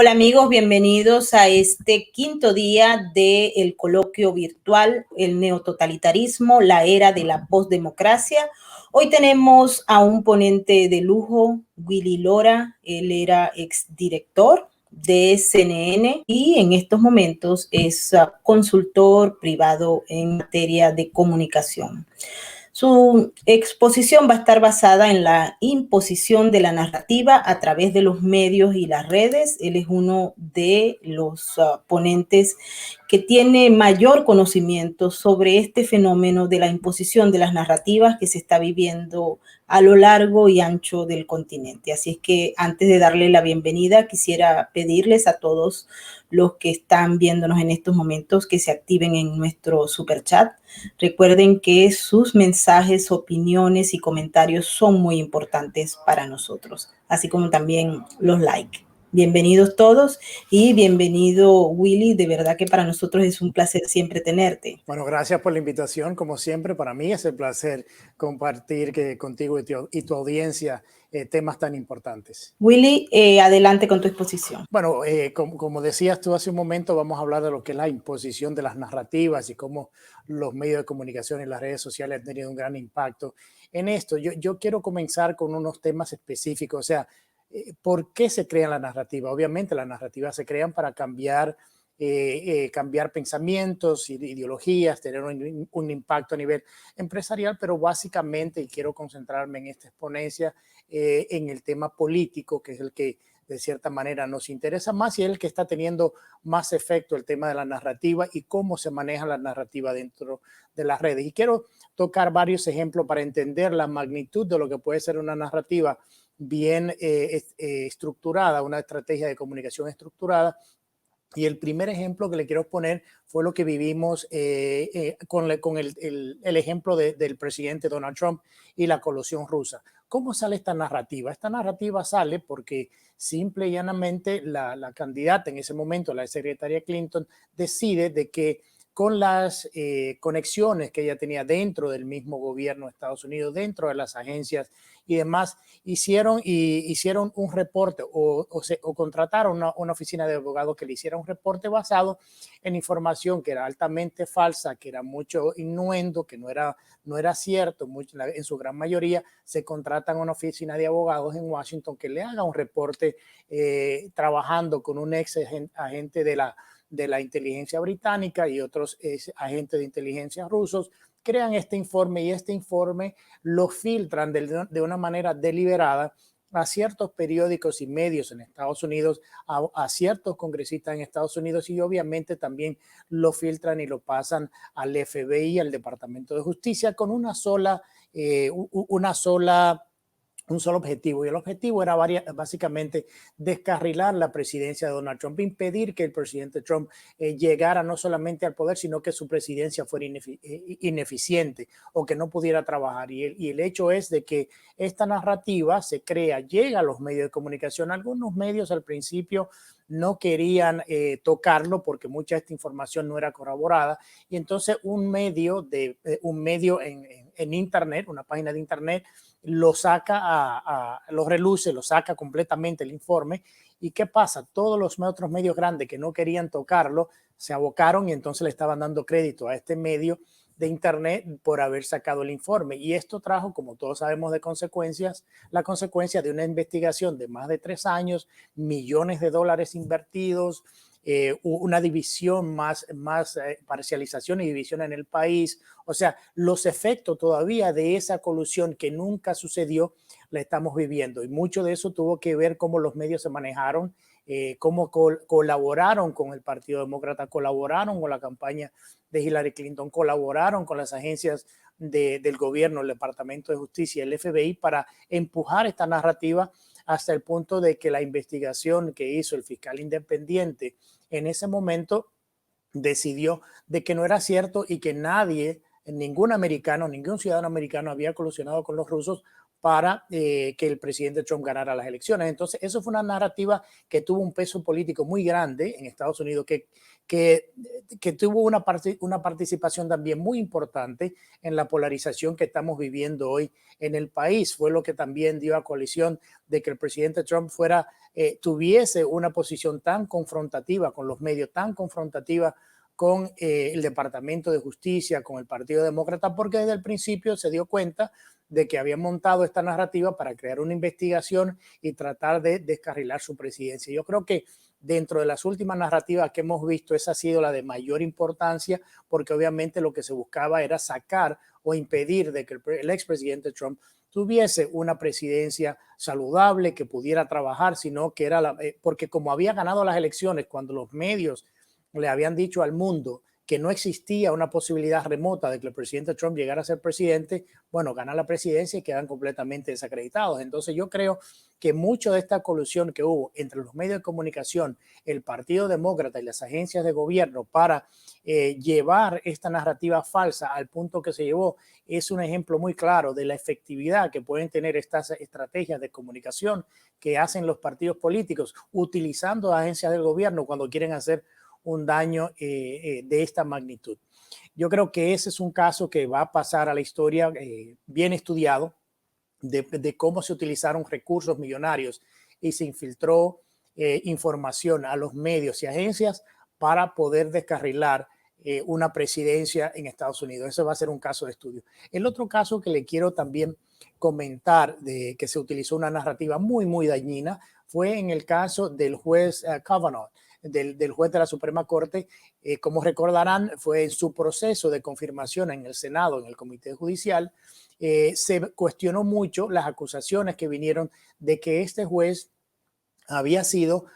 Hola amigos, bienvenidos a este quinto día del coloquio virtual, el neototalitarismo, la era de la postdemocracia. Hoy tenemos a un ponente de lujo, Willy Lora. Él era exdirector de CNN y en estos momentos es consultor privado en materia de comunicación. Su exposición va a estar basada en la imposición de la narrativa a través de los medios y las redes. Él es uno de los ponentes que tiene mayor conocimiento sobre este fenómeno de la imposición de las narrativas que se está viviendo a lo largo y ancho del continente. Así es que antes de darle la bienvenida, quisiera pedirles a todos los que están viéndonos en estos momentos que se activen en nuestro super chat. Recuerden que sus mensajes, opiniones y comentarios son muy importantes para nosotros, así como también los likes. Bienvenidos todos y bienvenido Willy, de verdad que para nosotros es un placer siempre tenerte. Bueno, gracias por la invitación, como siempre, para mí es un placer compartir contigo y tu audiencia temas tan importantes. Willy, adelante con tu exposición. Bueno, como decías tú hace un momento, vamos a hablar de lo que es la imposición de las narrativas y cómo los medios de comunicación y las redes sociales han tenido un gran impacto en esto. Yo quiero comenzar con unos temas específicos, o sea, ¿por qué se crean las narrativas? Obviamente las narrativas se crean para cambiar pensamientos, ideologías, tener un impacto a nivel empresarial, pero básicamente, y quiero concentrarme en esta exponencia, en el tema político, que es el que de cierta manera nos interesa más y es el que está teniendo más efecto el tema de la narrativa y cómo se maneja la narrativa dentro de las redes. Y quiero tocar varios ejemplos para entender la magnitud de lo que puede ser una narrativa bien estructurada, una estrategia de comunicación estructurada. Y el primer ejemplo que le quiero poner fue lo que vivimos con el ejemplo del presidente Donald Trump y la colusión rusa. ¿Cómo sale esta narrativa? Esta narrativa sale porque simple y llanamente la candidata en ese momento, la secretaria Clinton, decide de que con las conexiones que ella tenía dentro del mismo gobierno de Estados Unidos, dentro de las agencias y demás, hicieron un reporte o contrataron una oficina de abogados que le hiciera un reporte basado en información que era altamente falsa, que era mucho innuendo, que no era cierto, en su gran mayoría se contratan una oficina de abogados en Washington que le haga un reporte trabajando con un ex agente de la inteligencia británica y otros agentes de inteligencia rusos, crean este informe y este informe lo filtran de una manera deliberada a ciertos periódicos y medios en Estados Unidos, a ciertos congresistas en Estados Unidos y obviamente también lo filtran y lo pasan al FBI, al Departamento de Justicia, con un solo objetivo, y el objetivo era básicamente descarrilar la presidencia de Donald Trump, impedir que el presidente Trump llegara no solamente al poder, sino que su presidencia fuera ineficiente o que no pudiera trabajar. Y el hecho es de que esta narrativa se crea, llega a los medios de comunicación. Algunos medios al principio no querían tocarlo porque mucha de esta información no era corroborada, y entonces un medio en internet, una página de internet, lo saca lo reluce, lo saca completamente el informe. ¿Y qué pasa? Todos los otros medios grandes que no querían tocarlo se abocaron y entonces le estaban dando crédito a este medio de internet por haber sacado el informe. Y esto trajo, como todos sabemos, la consecuencia de una investigación de más de 3 años, millones de dólares invertidos, una división más parcialización y división en el país. O sea, los efectos todavía de esa colusión que nunca sucedió, la estamos viviendo. Y mucho de eso tuvo que ver cómo los medios se manejaron, cómo colaboraron con el Partido Demócrata, colaboraron con la campaña de Hillary Clinton, colaboraron con las agencias del gobierno, el Departamento de Justicia, el FBI, para empujar esta narrativa hasta el punto de que la investigación que hizo el fiscal independiente en ese momento decidió de que no era cierto y que ningún americano, ningún ciudadano americano había colusionado con los rusos, para que el presidente Trump ganara las elecciones. Entonces, eso fue una narrativa que tuvo un peso político muy grande en Estados Unidos, que tuvo una participación también muy importante en la polarización que estamos viviendo hoy en el país. Fue lo que también dio a colisión de que el presidente Trump tuviese una posición tan confrontativa con los medios, tan confrontativa con el Departamento de Justicia, con el Partido Demócrata, porque desde el principio se dio cuenta de que había montado esta narrativa para crear una investigación y tratar de descarrilar su presidencia. Yo creo que dentro de las últimas narrativas que hemos visto, esa ha sido la de mayor importancia, porque obviamente lo que se buscaba era sacar o impedir de que el expresidente Trump tuviese una presidencia saludable, que pudiera trabajar, sino que era porque como había ganado las elecciones cuando los medios le habían dicho al mundo que no existía una posibilidad remota de que el presidente Trump llegara a ser presidente, bueno, ganan la presidencia y quedan completamente desacreditados. Entonces yo creo que mucho de esta colusión que hubo entre los medios de comunicación, el Partido Demócrata y las agencias de gobierno para llevar esta narrativa falsa al punto que se llevó, es un ejemplo muy claro de la efectividad que pueden tener estas estrategias de comunicación que hacen los partidos políticos utilizando agencias del gobierno cuando quieren hacer un daño de esta magnitud. Yo creo que ese es un caso que va a pasar a la historia bien estudiado de cómo se utilizaron recursos millonarios y se infiltró información a los medios y agencias para poder descarrilar una presidencia en Estados Unidos. Eso va a ser un caso de estudio. El otro caso que le quiero también comentar de que se utilizó una narrativa muy, muy dañina fue en el caso del juez Kavanaugh, del juez de la Suprema Corte. Como recordarán, fue en su proceso de confirmación en el Senado, en el Comité Judicial, se cuestionó mucho las acusaciones que vinieron de que este juez había sido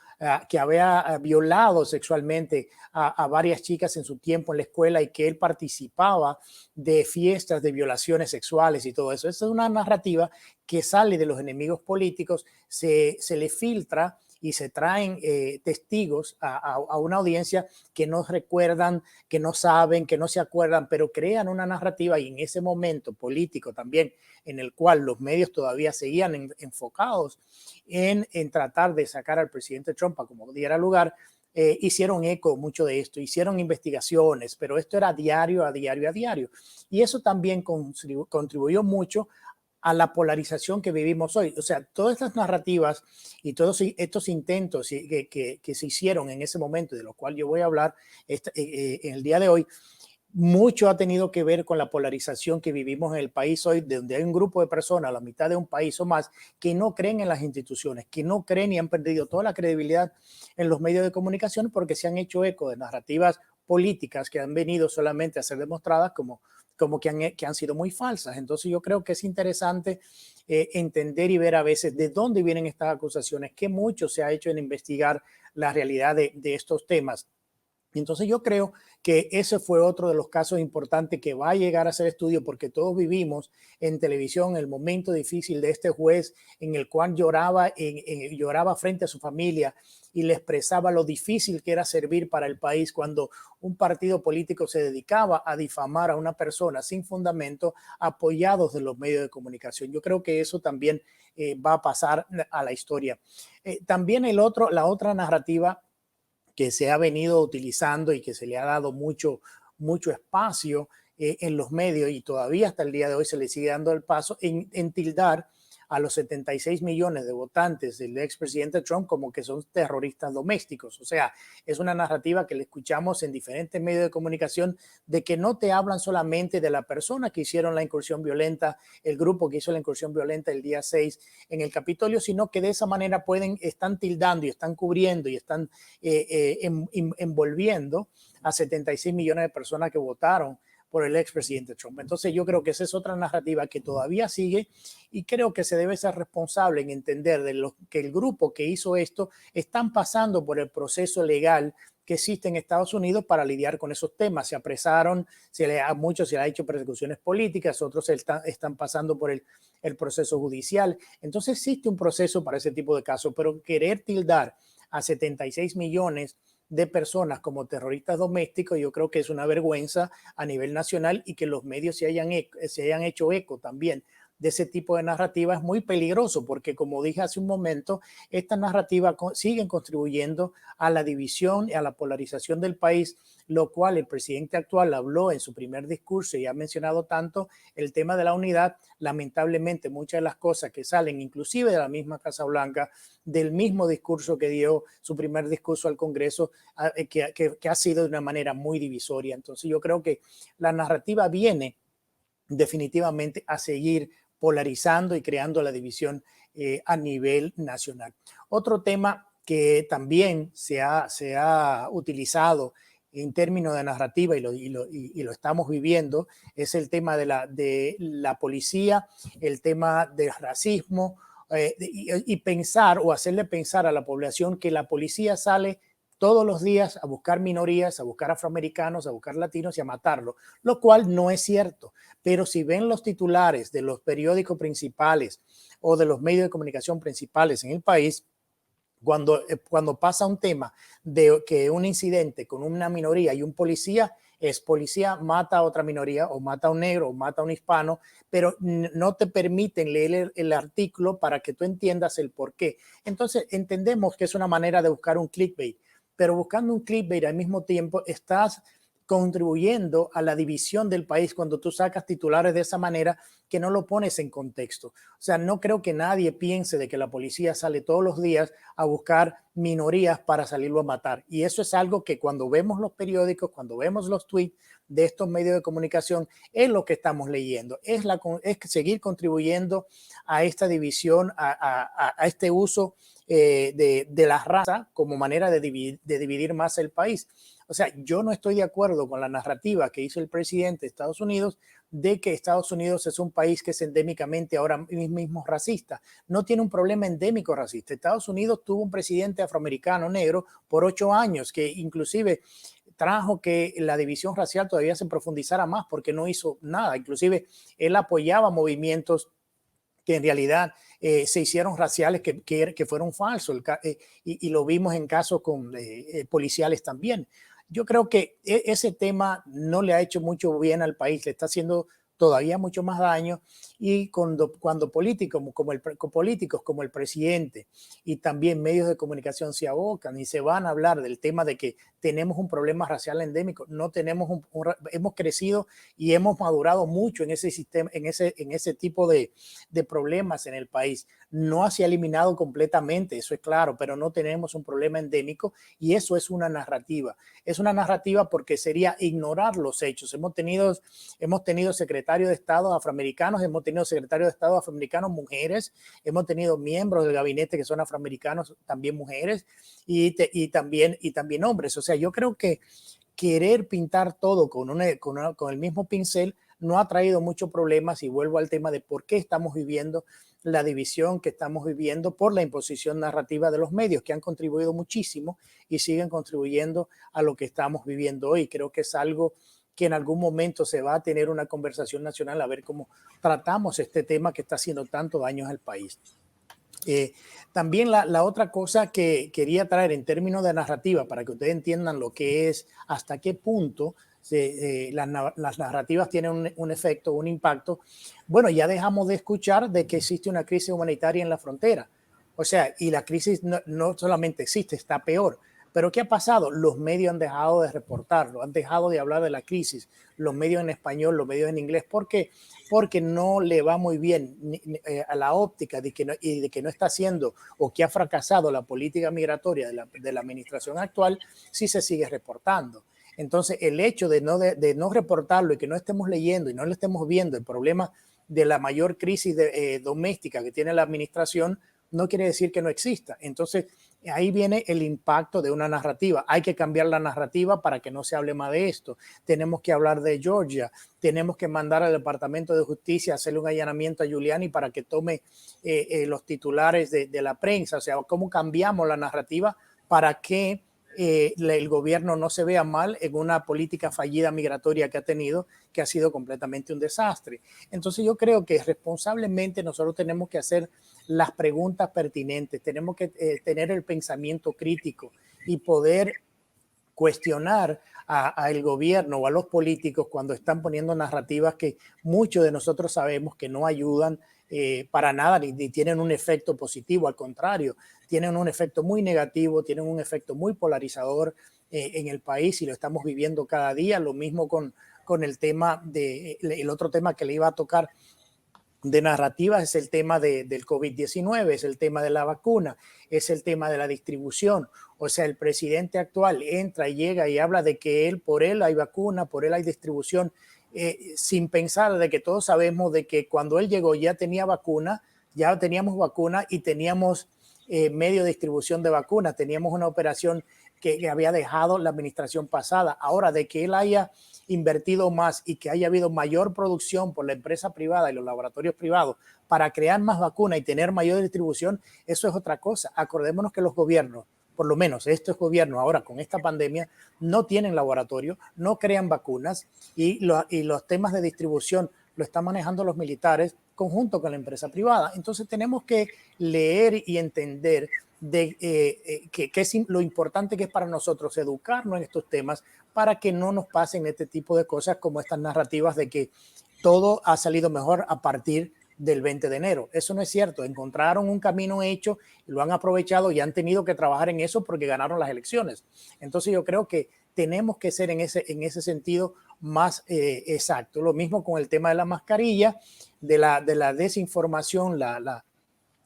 que había violado sexualmente a varias chicas en su tiempo en la escuela y que él participaba de fiestas de violaciones sexuales y todo eso. Esa es una narrativa que sale de los enemigos políticos, se le filtra y se traen testigos a una audiencia que no recuerdan, que no saben, que no se acuerdan, pero crean una narrativa y en ese momento político también en el cual los medios todavía seguían enfocados en tratar de sacar al presidente Trump a como diera lugar, hicieron eco mucho de esto, hicieron investigaciones, pero esto era diario, a diario, a diario. Y eso también contribuyó mucho a la polarización que vivimos hoy. O sea, todas estas narrativas y todos estos intentos que se hicieron en ese momento, de lo cual yo voy a hablar en el día de hoy, mucho ha tenido que ver con la polarización que vivimos en el país hoy, donde hay un grupo de personas, la mitad de un país o más, que no creen en las instituciones, que no creen y han perdido toda la credibilidad en los medios de comunicación porque se han hecho eco de narrativas políticas que han venido solamente a ser demostradas como que han sido muy falsas. Entonces yo creo que es interesante entender y ver a veces de dónde vienen estas acusaciones, qué mucho se ha hecho en investigar la realidad de estos temas. Entonces yo creo que ese fue otro de los casos importantes que va a llegar a ser estudio porque todos vivimos en televisión el momento difícil de este juez en el cual lloraba frente a su familia y le expresaba lo difícil que era servir para el país cuando un partido político se dedicaba a difamar a una persona sin fundamento apoyados de los medios de comunicación. Yo creo que eso también va a pasar a la historia. También la otra narrativa que se ha venido utilizando y que se le ha dado mucho espacio en los medios y todavía hasta el día de hoy se le sigue dando el paso en tildar a los 76 millones de votantes del expresidente Trump como que son terroristas domésticos. O sea, es una narrativa que le escuchamos en diferentes medios de comunicación de que no te hablan solamente de la persona que hicieron la incursión violenta, el grupo que hizo la incursión violenta el día 6 en el Capitolio, sino que de esa manera están tildando y están cubriendo y están envolviendo a 76 millones de personas que votaron por el expresidente Trump. Entonces yo creo que esa es otra narrativa que todavía sigue y creo que se debe ser responsable en entender que el grupo que hizo esto están pasando por el proceso legal que existe en Estados Unidos para lidiar con esos temas. Se apresaron, a muchos se le ha hecho persecuciones políticas, otros están pasando por el proceso judicial. Entonces existe un proceso para ese tipo de casos, pero querer tildar a 76 millones de personas como terroristas domésticos, yo creo que es una vergüenza a nivel nacional y que los medios se hayan hecho eco también de ese tipo de narrativa es muy peligroso porque, como dije hace un momento, estas narrativas siguen contribuyendo a la división y a la polarización del país, lo cual el presidente actual habló en su primer discurso y ha mencionado tanto el tema de la unidad. Lamentablemente, muchas de las cosas que salen, inclusive de la misma Casa Blanca, del mismo discurso que dio su primer discurso al Congreso, que ha sido de una manera muy divisoria. Entonces yo creo que la narrativa viene definitivamente a seguir polarizando y creando la división a nivel nacional. Otro tema que también se ha utilizado en términos de narrativa y lo estamos viviendo es el tema de la policía, el tema del racismo, y pensar o hacerle pensar a la población que la policía sale todos los días a buscar minorías, a buscar afroamericanos, a buscar latinos y a matarlos, lo cual no es cierto. Pero si ven los titulares de los periódicos principales o de los medios de comunicación principales en el país, cuando pasa un tema de que un incidente con una minoría y un policía, es policía mata a otra minoría o mata a un negro o mata a un hispano, pero no te permiten leer el artículo para que tú entiendas el por qué. Entonces entendemos que es una manera de buscar un clickbait, pero buscando un clickbait al mismo tiempo estás contribuyendo a la división del país cuando tú sacas titulares de esa manera que no lo pones en contexto. O sea, no creo que nadie piense de que la policía sale todos los días a buscar minorías para salirlo a matar. Y eso es algo que cuando vemos los periódicos, cuando vemos los tweets de estos medios de comunicación, es lo que estamos leyendo. Es seguir contribuyendo a esta división, a este uso de la raza como manera de dividir más el país. O sea, yo no estoy de acuerdo con la narrativa que hizo el presidente de Estados Unidos de que Estados Unidos es un país que es endémicamente ahora mismo racista. No tiene un problema endémico racista. Estados Unidos tuvo un presidente afroamericano negro por 8 años que inclusive trajo que la división racial todavía se profundizara más porque no hizo nada. Inclusive él apoyaba movimientos que en realidad se hicieron raciales que fueron falsos y lo vimos en casos con policiales también. Yo creo que ese tema no le ha hecho mucho bien al país, le está haciendo todavía mucho más daño y cuando políticos como el presidente y también medios de comunicación se abocan y se van a hablar del tema de que tenemos un problema racial endémico, no tenemos hemos crecido y hemos madurado mucho en ese sistema, en ese tipo de problemas en el país. No se ha eliminado completamente, eso es claro, pero no tenemos un problema endémico y eso es una narrativa. Es una narrativa porque sería ignorar los hechos. Hemos tenido secretarios de Estado afroamericanos, hemos tenido secretarios de Estado afroamericanos mujeres, hemos tenido miembros del gabinete que son afroamericanos, también mujeres y también hombres. O sea, yo creo que querer pintar todo con el mismo pincel no ha traído muchos problemas y vuelvo al tema de por qué estamos viviendo la división que estamos viviendo por la imposición narrativa de los medios que han contribuido muchísimo y siguen contribuyendo a lo que estamos viviendo hoy. Creo que es algo que en algún momento se va a tener una conversación nacional a ver cómo tratamos este tema que está haciendo tanto daño al país. También la otra cosa que quería traer en términos de narrativa para que ustedes entiendan lo que es, hasta qué punto las narrativas tienen un efecto, un impacto. Bueno, ya dejamos de escuchar de que existe una crisis humanitaria en la frontera. O sea, y la crisis no solamente existe, está peor. Pero ¿qué ha pasado? Los medios han dejado de reportarlo, han dejado de hablar de la crisis, los medios en español, los medios en inglés. ¿Por qué? Porque no le va muy bien a la óptica de que no está haciendo o que ha fracasado la política migratoria de la administración actual si se sigue reportando. Entonces, el hecho de no reportarlo y que no estemos leyendo y no le estemos viendo el problema de la mayor crisis doméstica que tiene la administración no quiere decir que no exista. Entonces, ahí viene el impacto de una narrativa. Hay que cambiar la narrativa para que no se hable más de esto. Tenemos que hablar de Georgia. Tenemos que mandar al Departamento de Justicia a hacerle un allanamiento a Giuliani para que tome los titulares de la prensa. O sea, cómo cambiamos la narrativa para que el gobierno no se vea mal en una política fallida migratoria que ha tenido, que ha sido completamente un desastre. Entonces yo creo que responsablemente nosotros tenemos que hacer las preguntas pertinentes, tenemos que tener el pensamiento crítico y poder cuestionar al gobierno o a los políticos cuando están poniendo narrativas que muchos de nosotros sabemos que no ayudan para nada ni tienen un efecto positivo, al contrario, tienen un efecto muy negativo, tienen un efecto muy polarizador en el país y lo estamos viviendo cada día. Lo mismo con el tema el otro tema que le iba a tocar de narrativa es el tema del COVID-19, es el tema de la vacuna, es el tema de la distribución. O sea, el presidente actual entra y llega y habla de que por él hay vacuna, por él hay distribución, sin pensar de que todos sabemos de que cuando él llegó ya tenía vacuna, ya teníamos vacuna y teníamos medio de distribución de vacunas, teníamos una operación que había dejado la administración pasada. Ahora, de que él haya invertido más y que haya habido mayor producción por la empresa privada y los laboratorios privados para crear más vacunas y tener mayor distribución, eso es otra cosa. Acordémonos que los gobiernos, por lo menos estos gobiernos ahora con esta pandemia, no tienen laboratorio, no crean vacunas y los temas de distribución lo están manejando los militares conjunto con la empresa privada. Entonces tenemos que leer y entender que es lo importante que es para nosotros educarnos en estos temas para que no nos pasen este tipo de cosas como estas narrativas de que todo ha salido mejor a partir del 20 de enero. Eso no es cierto. Encontraron un camino hecho, lo han aprovechado y han tenido que trabajar en eso porque ganaron las elecciones. Entonces yo creo que tenemos que ser en ese sentido más exacto. Lo mismo con el tema de la mascarilla, de la desinformación,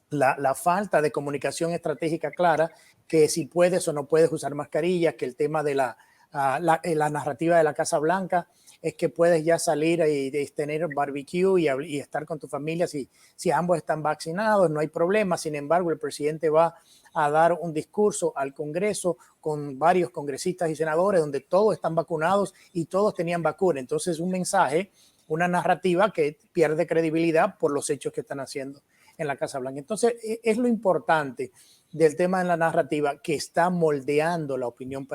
la falta de comunicación estratégica clara, que si puedes o no puedes usar mascarillas, que el tema de la narrativa de la Casa Blanca es que puedes ya salir y tener barbecue y estar con tu familia si ambos están vaccinados, no hay problema. Sin embargo, el presidente va a dar un discurso al Congreso con varios congresistas y senadores donde todos están vacunados y todos tenían vacuna. Entonces, un mensaje, una narrativa que pierde credibilidad por los hechos que están haciendo en la Casa Blanca. Entonces, es lo importante del tema de la narrativa que está moldeando la opinión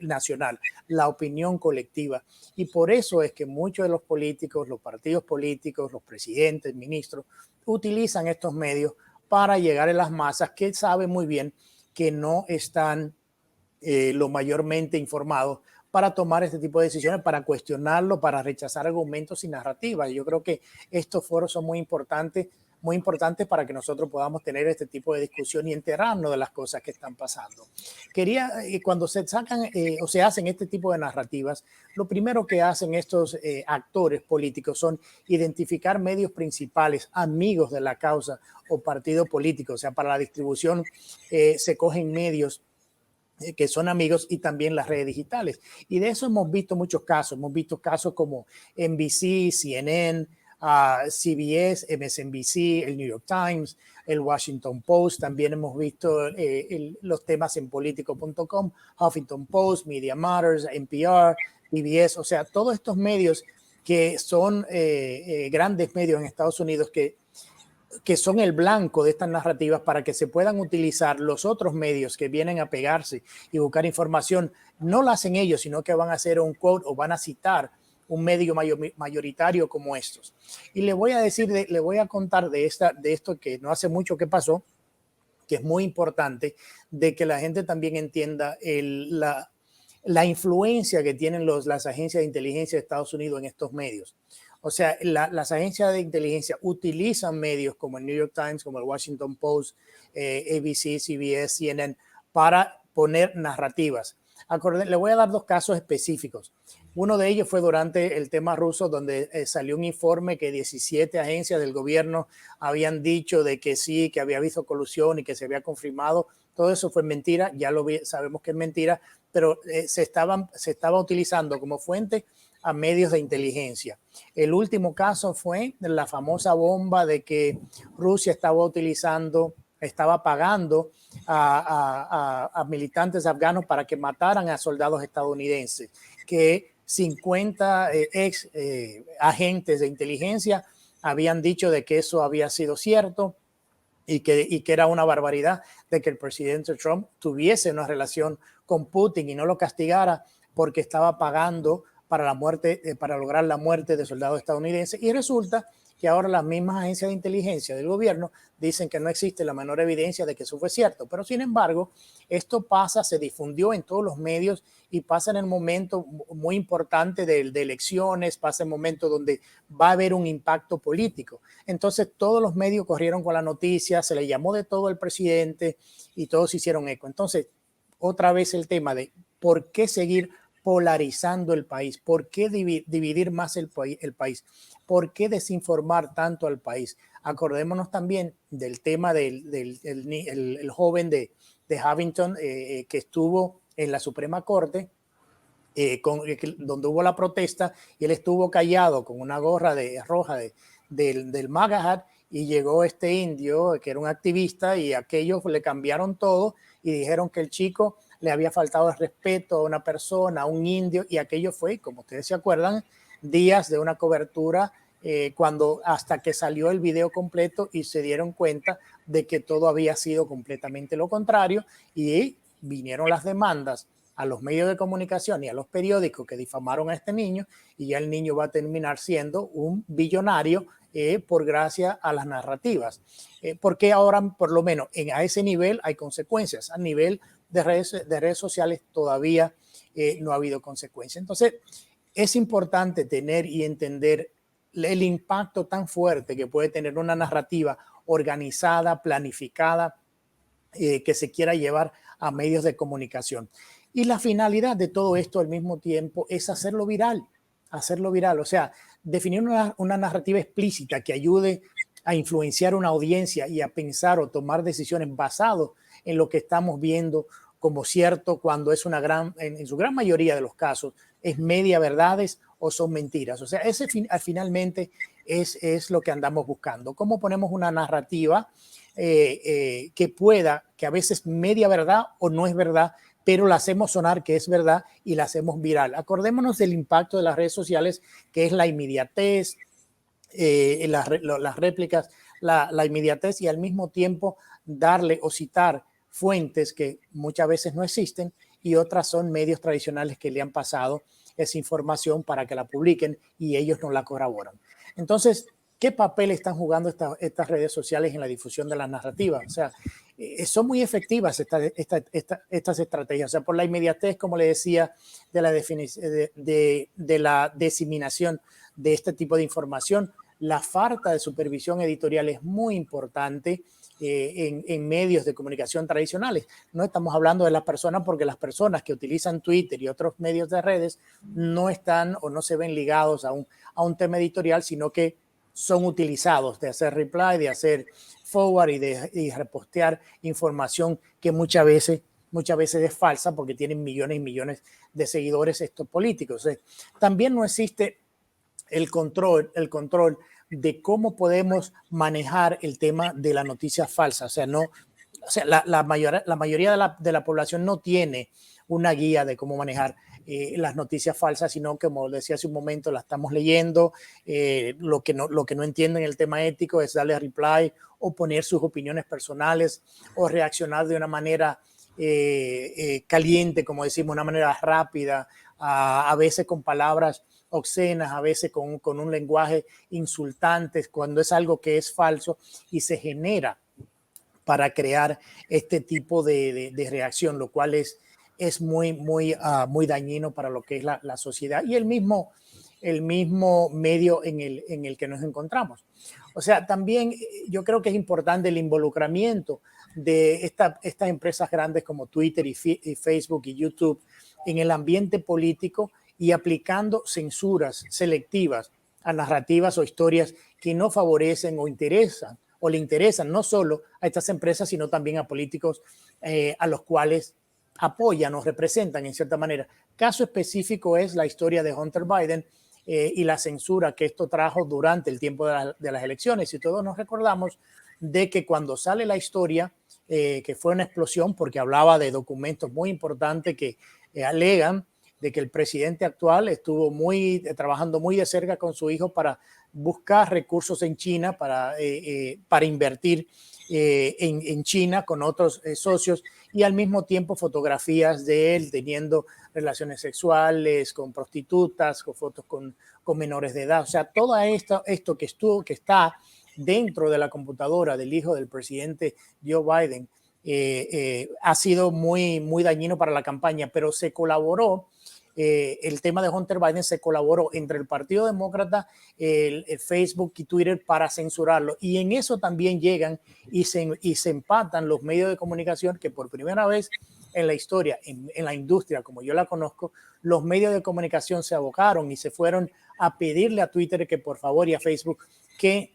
nacional, la opinión colectiva. Y por eso es que muchos de los políticos, los partidos políticos, los presidentes, ministros, utilizan estos medios para llegar a las masas que saben muy bien que no están lo mayormente informados para tomar este tipo de decisiones, para cuestionarlo, para rechazar argumentos y narrativas. Yo creo que estos foros son muy importantes para que nosotros podamos tener este tipo de discusión y enterarnos de las cosas que están pasando. Cuando se sacan o se hacen este tipo de narrativas, lo primero que hacen estos actores políticos son identificar medios principales, amigos de la causa o partido político. O sea, para la distribución se cogen medios que son amigos y también las redes digitales. Y de eso hemos visto muchos casos. Hemos visto casos como NBC, CNN, CBS, MSNBC, el New York Times, el Washington Post. También hemos visto los temas en politico.com, Huffington Post, Media Matters, NPR, PBS. O sea, todos estos medios que son grandes medios en Estados Unidos que son el blanco de estas narrativas para que se puedan utilizar los otros medios que vienen a pegarse y buscar información. No lo hacen ellos, sino que van a hacer un quote o van a citar un medio mayoritario como estos. Y le voy a contar de esto que no hace mucho que pasó, que es muy importante, de que la gente también entienda la influencia que tienen las agencias de inteligencia de Estados Unidos en estos medios. O sea, las agencias de inteligencia utilizan medios como el New York Times, como el Washington Post, ABC, CBS, CNN, para poner narrativas. Le voy a dar dos casos específicos. Uno de ellos fue durante el tema ruso, donde salió un informe que 17 agencias del gobierno habían dicho de que sí, que había habido colusión y que se había confirmado. Todo eso fue mentira, sabemos que es mentira, pero se estaba utilizando como fuente a medios de inteligencia. El último caso fue la famosa bomba de que Rusia estaba pagando a militantes afganos para que mataran a soldados estadounidenses, que 50 agentes de inteligencia habían dicho de que eso había sido cierto y que era una barbaridad de que el presidente Trump tuviese una relación con Putin y no lo castigara porque estaba pagando para la muerte, para lograr la muerte de soldados estadounidenses. Y resulta que ahora las mismas agencias de inteligencia del gobierno dicen que no existe la menor evidencia de que eso fue cierto. Pero sin embargo, esto pasa, se difundió en todos los medios y pasa en el momento muy importante de elecciones, pasa en el momento donde va a haber un impacto político. Entonces todos los medios corrieron con la noticia, se le llamó de todo al presidente y todos hicieron eco. Entonces, otra vez el tema de por qué seguir polarizando el país, por qué dividir más el país, por qué desinformar tanto al país. Acordémonos también del tema el joven de Havington que estuvo en la Suprema Corte, donde hubo la protesta y él estuvo callado con una gorra roja del MAGA hat, y llegó este indio que era un activista y aquellos le cambiaron todo y dijeron que el chico le había faltado el respeto a una persona, a un indio, y aquello fue, como ustedes se acuerdan, días de una cobertura cuando hasta que salió el video completo y se dieron cuenta de que todo había sido completamente lo contrario, y vinieron las demandas a los medios de comunicación y a los periódicos que difamaron a este niño, y ya el niño va a terminar siendo un billonario por gracia a las narrativas. Porque ahora, por lo menos a ese nivel, hay consecuencias. A nivel de redes sociales todavía no ha habido consecuencias. Entonces, es importante tener y entender el impacto tan fuerte que puede tener una narrativa organizada, planificada, que se quiera llevar a medios de comunicación. Y la finalidad de todo esto al mismo tiempo es hacerlo viral, o sea, definir una narrativa explícita que ayude a influenciar una audiencia y a pensar o tomar decisiones basadas en lo que estamos viendo como cierto, cuando es en su gran mayoría de los casos, es media verdades o son mentiras. O sea, finalmente es lo que andamos buscando. ¿Cómo ponemos una narrativa que a veces media verdad o no es verdad, pero la hacemos sonar que es verdad y la hacemos viral? Acordémonos del impacto de las redes sociales, que es la inmediatez, las réplicas, la inmediatez, y al mismo tiempo darle o citar fuentes que muchas veces no existen y otras son medios tradicionales que le han pasado esa información para que la publiquen y ellos no la corroboran. Entonces, ¿qué papel están jugando estas redes sociales en la difusión de las narrativas? O sea, son muy efectivas estas estrategias. O sea, por la inmediatez, como le decía, de la diseminación de este tipo de información, la falta de supervisión editorial es muy importante en medios de comunicación tradicionales. No estamos hablando de las personas, porque las personas que utilizan Twitter y otros medios de redes no están o no se ven ligados a un tema editorial, sino que son utilizados de hacer reply, de hacer forward y repostear información que muchas veces es falsa, porque tienen millones y millones de seguidores estos políticos. También no existe el control de cómo podemos manejar el tema de la noticia falsa. O sea, la mayoría de la población no tiene una guía de cómo manejar las noticias falsas, sino que, como decía hace un momento, la estamos leyendo. Lo que no entienden el tema ético es darle reply o poner sus opiniones personales o reaccionar de una manera caliente, como decimos, una manera rápida, a veces con palabras obscenas, a veces con un lenguaje insultante, cuando es algo que es falso, y se genera para crear este tipo de reacción, lo cual es muy dañino para lo que es la sociedad y el mismo medio en el que nos encontramos. O sea, también yo creo que es importante el involucramiento de estas empresas grandes como Twitter y Facebook y YouTube en el ambiente político, y aplicando censuras selectivas a narrativas o historias que no favorecen o le interesan no solo a estas empresas, sino también a políticos a los cuales apoyan o representan en cierta manera. Caso específico es la historia de Hunter Biden y la censura que esto trajo durante el tiempo de las elecciones. Y todos nos recordamos de que cuando sale la historia, que fue una explosión porque hablaba de documentos muy importantes que alegan de que el presidente actual estuvo trabajando muy de cerca con su hijo para buscar recursos en China, para invertir en China con otros socios, y al mismo tiempo fotografías de él teniendo relaciones sexuales con prostitutas, con fotos con menores de edad. O sea, todo esto que está dentro de la computadora del hijo del presidente Joe Biden ha sido muy dañino para la campaña, pero se colaboró. El tema de Hunter Biden se colaboró entre el Partido Demócrata, el Facebook y Twitter para censurarlo. Y en eso también llegan y se empatan los medios de comunicación, que por primera vez en la historia, en la industria como yo la conozco, los medios de comunicación se abocaron y se fueron a pedirle a Twitter que por favor y a Facebook que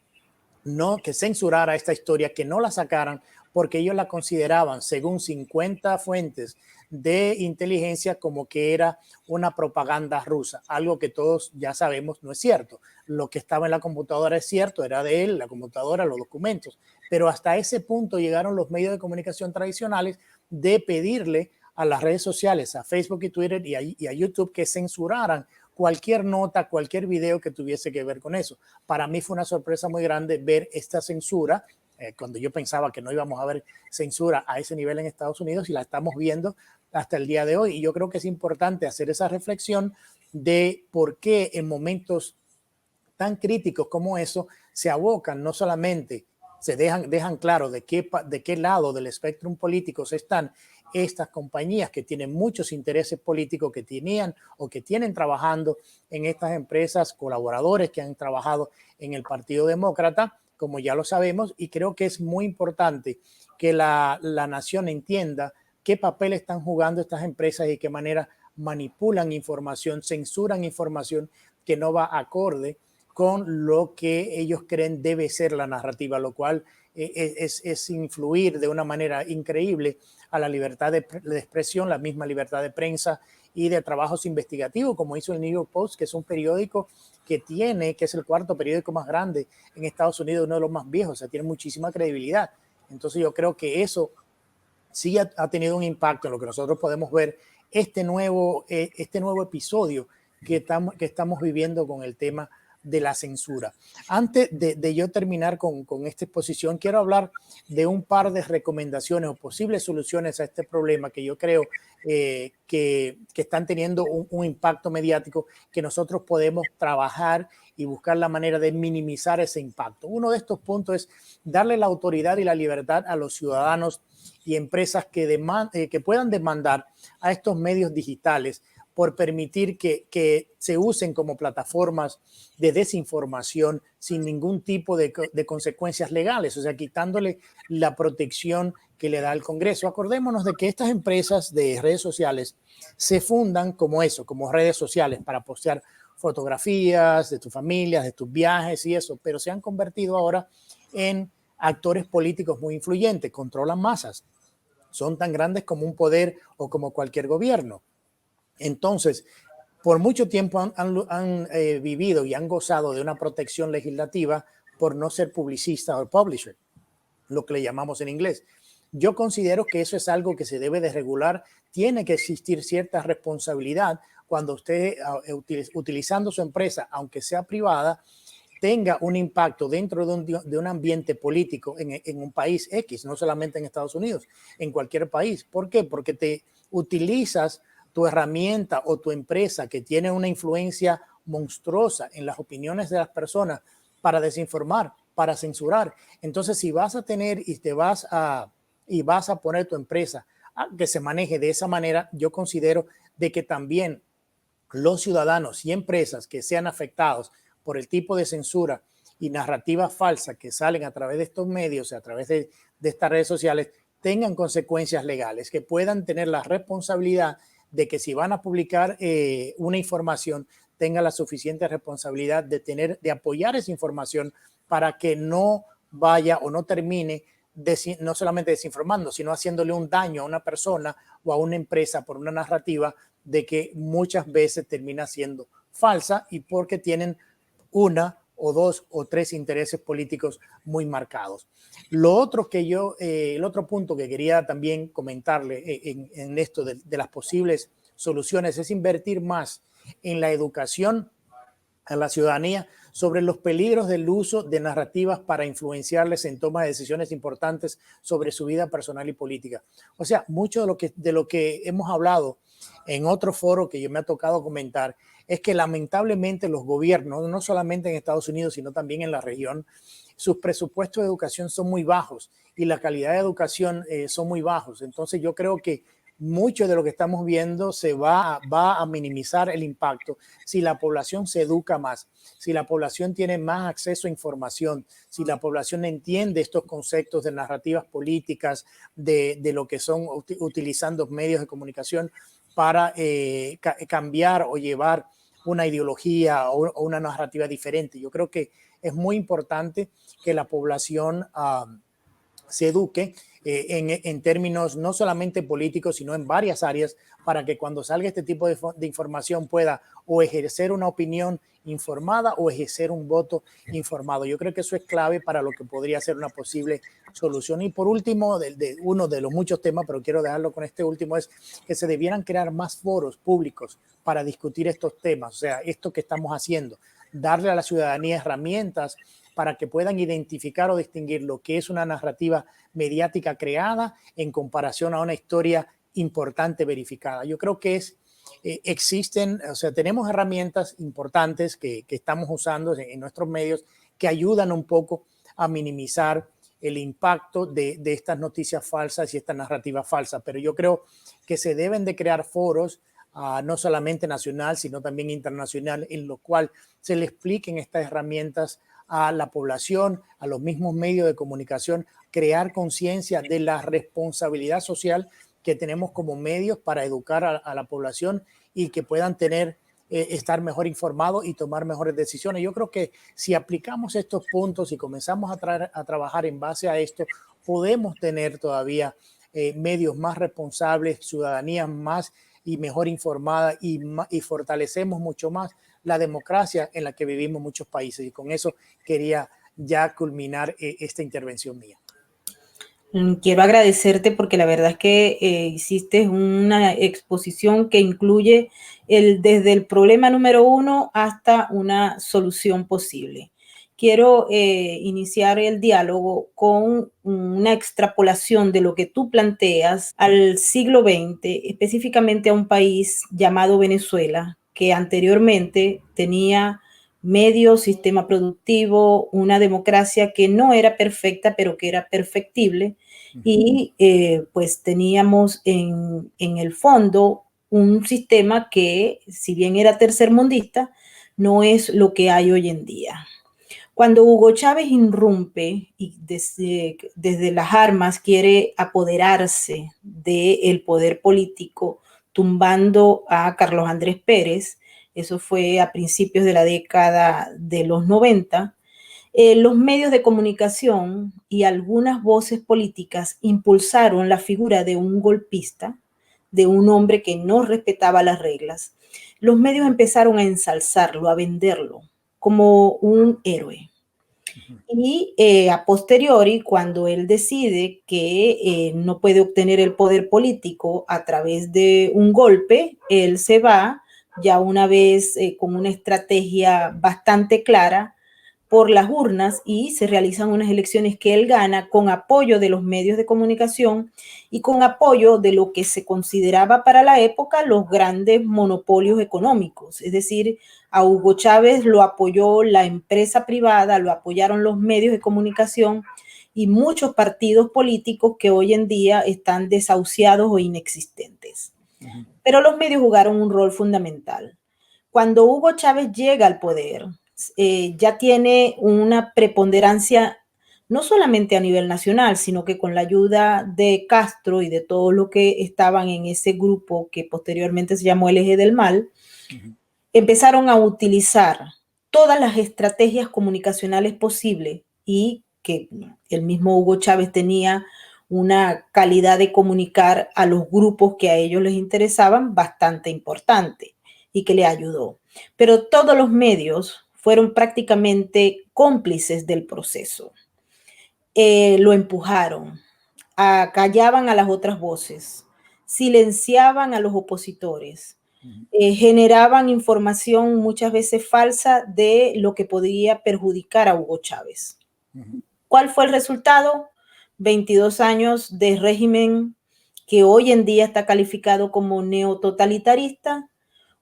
censurara esta historia, que no la sacaran, porque ellos la consideraban, según 50 fuentes de inteligencia, como que era una propaganda rusa, algo que todos ya sabemos no es cierto. Lo que estaba en la computadora es cierto, era de él, la computadora, los documentos, pero hasta ese punto llegaron los medios de comunicación tradicionales de pedirle a las redes sociales, a Facebook y Twitter y a YouTube, que censuraran cualquier nota, cualquier video que tuviese que ver con eso. Para mí fue una sorpresa muy grande ver esta censura, cuando yo pensaba que no íbamos a ver censura a ese nivel en Estados Unidos, y la estamos viendo hasta el día de hoy. Y yo creo que es importante hacer esa reflexión de por qué en momentos tan críticos como eso se abocan, no solamente se dejan claro de qué lado del espectro político se están estas compañías que tienen muchos intereses políticos, que tenían o que tienen trabajando en estas empresas, colaboradores que han trabajado en el Partido Demócrata, como ya lo sabemos, y creo que es muy importante que la nación entienda qué papel están jugando estas empresas y qué manera manipulan información, censuran información que no va acorde con lo que ellos creen debe ser la narrativa, lo cual es influir de una manera increíble a la libertad de expresión, la misma libertad de prensa y de trabajos investigativos, como hizo el New York Post, que es un periódico que es el cuarto periódico más grande en Estados Unidos, uno de los más viejos, o sea, tiene muchísima credibilidad. Entonces yo creo que eso sí ha tenido un impacto en lo que nosotros podemos ver este nuevo episodio que estamos viviendo con el tema de la censura. Antes de yo terminar con esta exposición, quiero hablar de un par de recomendaciones o posibles soluciones a este problema que yo creo que están teniendo un impacto mediático, que nosotros podemos trabajar y buscar la manera de minimizar ese impacto. Uno de estos puntos es darle la autoridad y la libertad a los ciudadanos y empresas que puedan demandar a estos medios digitales por permitir que se usen como plataformas de desinformación sin ningún tipo de consecuencias legales, o sea, quitándole la protección que le da el Congreso. Acordémonos de que estas empresas de redes sociales se fundan como eso, como redes sociales para postear fotografías de tus familias, de tus viajes y eso, pero se han convertido ahora en actores políticos muy influyentes, controlan masas, son tan grandes como un poder o como cualquier gobierno. Entonces, por mucho tiempo han vivido y han gozado de una protección legislativa por no ser publicistas o publisher, lo que le llamamos en inglés. Yo considero que eso es algo que se debe de regular. Tiene que existir cierta responsabilidad cuando usted, utilizando su empresa, aunque sea privada, tenga un impacto dentro de un ambiente político en un país X, no solamente en Estados Unidos, en cualquier país. ¿Por qué? Porque te utilizas tu herramienta o tu empresa que tiene una influencia monstruosa en las opiniones de las personas para desinformar, para censurar. Entonces, si vas a tener y vas a poner tu empresa a que se maneje de esa manera, yo considero de que también los ciudadanos y empresas que sean afectados por el tipo de censura y narrativa falsa que salen a través de estos medios, a través de estas redes sociales, tengan consecuencias legales, que puedan tener la responsabilidad de que si van a publicar una información, tenga la suficiente responsabilidad de apoyar esa información para que no vaya o no termine no solamente desinformando, sino haciéndole un daño a una persona o a una empresa por una narrativa de que muchas veces termina siendo falsa y porque tienen una o dos o tres intereses políticos muy marcados. Lo otro el otro punto que quería también comentarle en esto de las posibles soluciones, es invertir más en la educación a la ciudadanía sobre los peligros del uso de narrativas para influenciarles en toma de decisiones importantes sobre su vida personal y política. O sea, mucho de lo que hemos hablado en otro foro que yo me ha tocado comentar es que lamentablemente los gobiernos, no solamente en Estados Unidos, sino también en la región, sus presupuestos de educación son muy bajos y la calidad de educación son muy bajos. Entonces yo creo que mucho de lo que estamos viendo va a minimizar el impacto si la población se educa más, si la población tiene más acceso a información, si la población entiende estos conceptos de narrativas políticas, de lo que son utilizando medios de comunicación para cambiar o llevar una ideología o una narrativa diferente. Yo creo que es muy importante que la población se eduque en términos no solamente políticos, sino en varias áreas, para que cuando salga este tipo de información pueda o ejercer una opinión informada o ejercer un voto informado. Yo creo que eso es clave para lo que podría ser una posible solución. Y por último, uno de los muchos temas, pero quiero dejarlo con este último, es que se debieran crear más foros públicos para discutir estos temas, o sea, esto que estamos haciendo, darle a la ciudadanía herramientas para que puedan identificar o distinguir lo que es una narrativa mediática creada en comparación a una historia importante verificada. Yo creo que existen, o sea, tenemos herramientas importantes que estamos usando en nuestros medios que ayudan un poco a minimizar el impacto de estas noticias falsas y esta narrativa falsa, pero yo creo que se deben de crear foros no solamente nacional, sino también internacional, en lo cual se le expliquen estas herramientas a la población, a los mismos medios de comunicación, crear conciencia de la responsabilidad social que tenemos como medios para educar a la población y que puedan estar mejor informados y tomar mejores decisiones. Yo creo que si aplicamos estos puntos y comenzamos a trabajar en base a esto, podemos tener todavía medios más responsables, ciudadanía más y mejor informada y fortalecemos mucho más la democracia en la que vivimos muchos países. Y con eso quería ya culminar esta intervención mía. Quiero agradecerte porque la verdad es que hiciste una exposición que incluye desde el problema número 1 hasta una solución posible. Quiero iniciar el diálogo con una extrapolación de lo que tú planteas al siglo XX, específicamente a un país llamado Venezuela, que anteriormente tenía medio sistema productivo, una democracia que no era perfecta, pero que era perfectible. Y pues teníamos en el fondo un sistema que, si bien era tercermundista, no es lo que hay hoy en día. Cuando Hugo Chávez irrumpe y desde las armas quiere apoderarse del poder político, tumbando a Carlos Andrés Pérez, eso fue a principios de la década de los 90, los medios de comunicación y algunas voces políticas impulsaron la figura de un golpista, de un hombre que no respetaba las reglas. Los medios empezaron a ensalzarlo, a venderlo como un héroe. Y a posteriori, cuando él decide que no puede obtener el poder político a través de un golpe, él se va ya una vez con una estrategia bastante clara por las urnas y se realizan unas elecciones que él gana con apoyo de los medios de comunicación y con apoyo de lo que se consideraba para la época los grandes monopolios económicos. Es decir, a Hugo Chávez lo apoyó la empresa privada, lo apoyaron los medios de comunicación y muchos partidos políticos que hoy en día están desahuciados o inexistentes. Pero los medios jugaron un rol fundamental. Cuando Hugo Chávez llega al poder, ya tiene una preponderancia no solamente a nivel nacional, sino que con la ayuda de Castro y de todos los que estaban en ese grupo que posteriormente se llamó el Eje del Mal, empezaron a utilizar todas las estrategias comunicacionales posibles y que el mismo Hugo Chávez tenía una calidad de comunicar a los grupos que a ellos les interesaban bastante importante y que le ayudó. Pero todos los medios fueron prácticamente cómplices del proceso. Lo empujaron, callaban a las otras voces, silenciaban a los opositores, generaban información muchas veces falsa de lo que podía perjudicar a Hugo Chávez. ¿Cuál fue el resultado? 22 años de régimen que hoy en día está calificado como neototalitarista,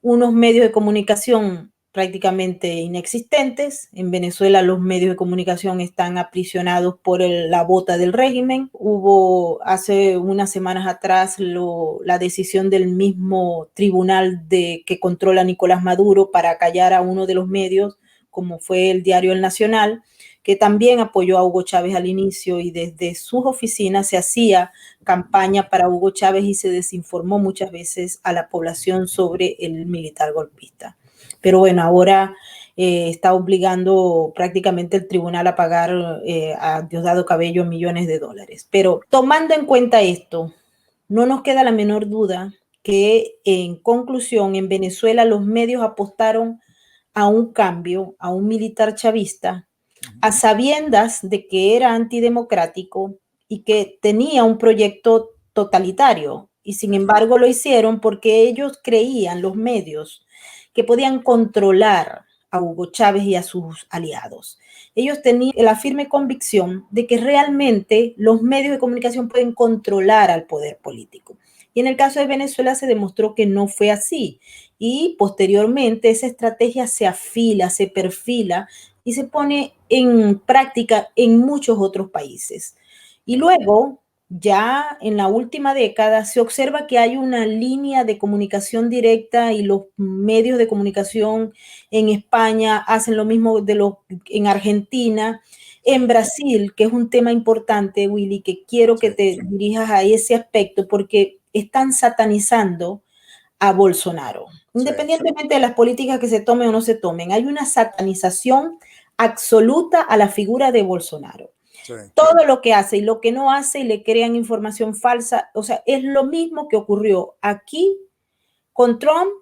unos medios de comunicación prácticamente inexistentes. En Venezuela los medios de comunicación están aprisionados por la bota del régimen. Hubo hace unas semanas atrás la decisión del mismo tribunal que controla Nicolás Maduro para callar a uno de los medios, como fue el diario El Nacional, que también apoyó a Hugo Chávez al inicio, y desde sus oficinas se hacía campaña para Hugo Chávez y se desinformó muchas veces a la población sobre el militar golpista. Pero bueno, ahora está obligando prácticamente el tribunal a pagar a Diosdado Cabello millones de dólares. Pero tomando en cuenta esto, no nos queda la menor duda que, en conclusión, en Venezuela los medios apostaron a un cambio, a un militar chavista, a sabiendas de que era antidemocrático y que tenía un proyecto totalitario. Y sin embargo lo hicieron porque ellos creían, los medios, que podían controlar a Hugo Chávez y a sus aliados. Ellos tenían la firme convicción de que realmente los medios de comunicación pueden controlar al poder político. Y en el caso de Venezuela se demostró que no fue así. Y posteriormente esa estrategia se afila, se perfila y se pone en práctica en muchos otros países. Y luego, ya en la última década, se observa que hay una línea de comunicación directa y los medios de comunicación en España hacen lo mismo en Argentina, en Brasil, que es un tema importante, Willy, que quiero que te dirijas a ese aspecto, porque están satanizando a Bolsonaro. Independientemente de las políticas que se tomen o no se tomen, hay una satanización absoluta a la figura de Bolsonaro. Todo lo que hace y lo que no hace, y le crean información falsa. O sea, es lo mismo que ocurrió aquí con Trump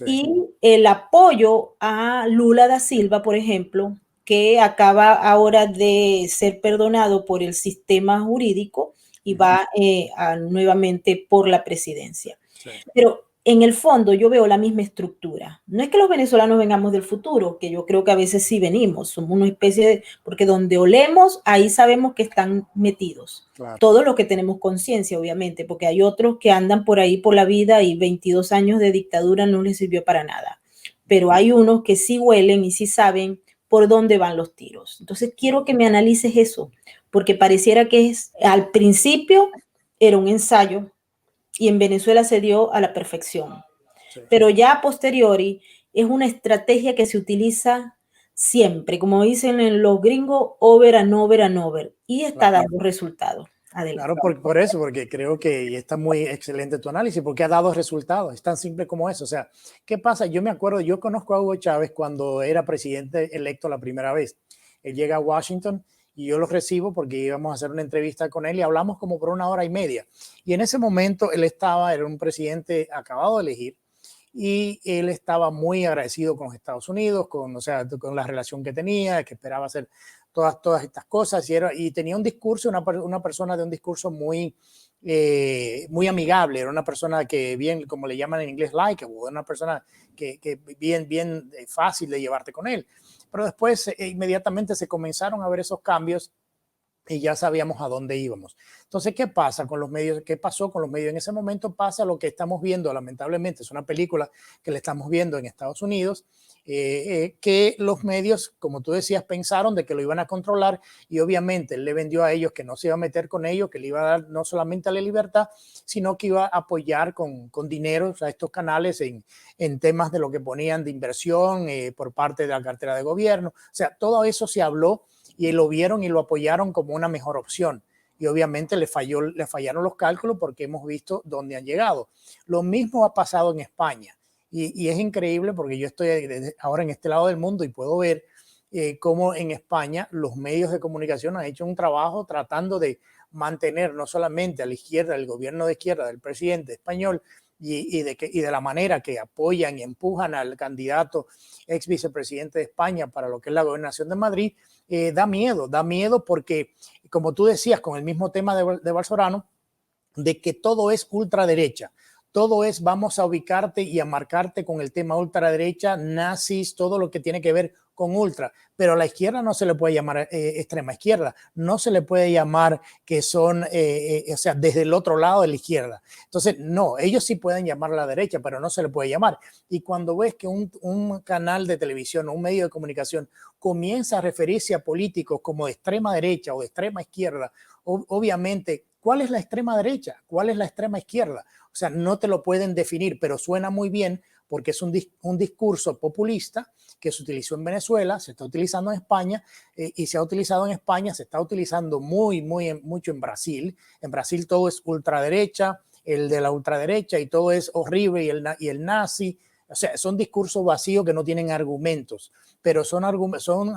y el apoyo a Lula da Silva, por ejemplo, que acaba ahora de ser perdonado por el sistema jurídico y va nuevamente por la presidencia. Pero en el fondo yo veo la misma estructura. No es que los venezolanos vengamos del futuro, que yo creo que a veces sí venimos, somos una especie de, porque donde olemos, ahí sabemos que están metidos. Claro. Todos los que tenemos conciencia, obviamente, porque hay otros que andan por ahí por la vida y 22 años de dictadura no les sirvió para nada. Pero hay unos que sí huelen y sí saben por dónde van los tiros. Entonces quiero que me analices eso, porque pareciera que al principio era un ensayo, y en Venezuela se dio a la perfección. Sí. Pero ya a posteriori es una estrategia que se utiliza siempre, como dicen los gringos, over and over and over, y está dando resultados. Adelante. Claro, por eso, porque creo que está muy excelente tu análisis, porque ha dado resultados, es tan simple como eso. O sea, ¿qué pasa? Yo me acuerdo, yo conozco a Hugo Chávez cuando era presidente electo la primera vez. Él llega a Washington y yo lo recibo porque íbamos a hacer una entrevista con él y hablamos como por 1 hora y media. Y en ese momento él era un presidente acabado de elegir, y él estaba muy agradecido con los Estados Unidos, con la relación que tenía, que esperaba hacer todas estas cosas, y tenía un discurso, una persona de un discurso muy amigable, era una persona que bien, como le llaman en inglés, likeable, una persona que bien fácil de llevarte con él. Pero después inmediatamente se comenzaron a ver esos cambios y ya sabíamos a dónde íbamos. Entonces, ¿qué pasa con los medios? ¿Qué pasó con los medios? En ese momento pasa lo que estamos viendo, lamentablemente, es una película que le estamos viendo en Estados Unidos, que los medios, como tú decías, pensaron de que lo iban a controlar, y obviamente él le vendió a ellos que no se iba a meter con ellos, que le iba a dar no solamente la libertad, sino que iba a apoyar con dinero a estos canales en temas de lo que ponían de inversión por parte de la cartera de gobierno. O sea, todo eso se habló y lo vieron y lo apoyaron como una mejor opción. Y obviamente le fallaron los cálculos, porque hemos visto dónde han llegado. Lo mismo ha pasado en España. Y es increíble, porque yo estoy ahora en este lado del mundo y puedo ver cómo en España los medios de comunicación han hecho un trabajo tratando de mantener no solamente a la izquierda, el gobierno de izquierda del presidente español, y de la manera que apoyan y empujan al candidato ex vicepresidente de España para lo que es la gobernación de Madrid. Da miedo porque, como tú decías, con el mismo tema de Bolsonaro, de que todo es ultraderecha. Todo es vamos a ubicarte y a marcarte con el tema ultraderecha, nazis, todo lo que tiene que ver con ultra. Pero a la izquierda no se le puede llamar extrema izquierda, no se le puede llamar que son, o sea, desde el otro lado de la izquierda. Entonces, no, ellos sí pueden llamar a la derecha, pero no se le puede llamar. Y cuando ves que un canal de televisión o un medio de comunicación comienza a referirse a políticos como de extrema derecha o de extrema izquierda, obviamente, ¿cuál es la extrema derecha? ¿Cuál es la extrema izquierda? O sea, no te lo pueden definir, pero suena muy bien porque es un discurso populista que se utilizó en Venezuela, se está utilizando en España y se ha utilizado en España, se está utilizando mucho en Brasil. En Brasil todo es ultraderecha, el de la ultraderecha y todo es horrible y el nazi. O sea, son discursos vacíos que no tienen argumentos, pero son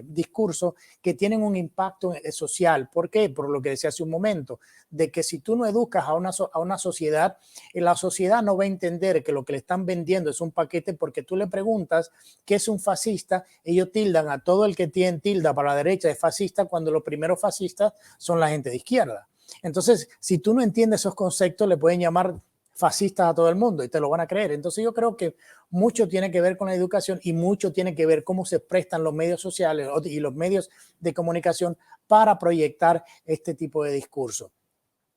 discursos que tienen un impacto social. ¿Por qué? Por lo que decía hace un momento, de que si tú no educas a una sociedad, la sociedad no va a entender que lo que le están vendiendo es un paquete, porque tú le preguntas qué es un fascista, ellos tildan a todo el que tiene tilda para la derecha de fascista, cuando los primeros fascistas son la gente de izquierda. Entonces, si tú no entiendes esos conceptos, le pueden llamar fascistas a todo el mundo y te lo van a creer. Entonces yo creo que mucho tiene que ver con la educación y mucho tiene que ver cómo se prestan los medios sociales y los medios de comunicación para proyectar este tipo de discurso.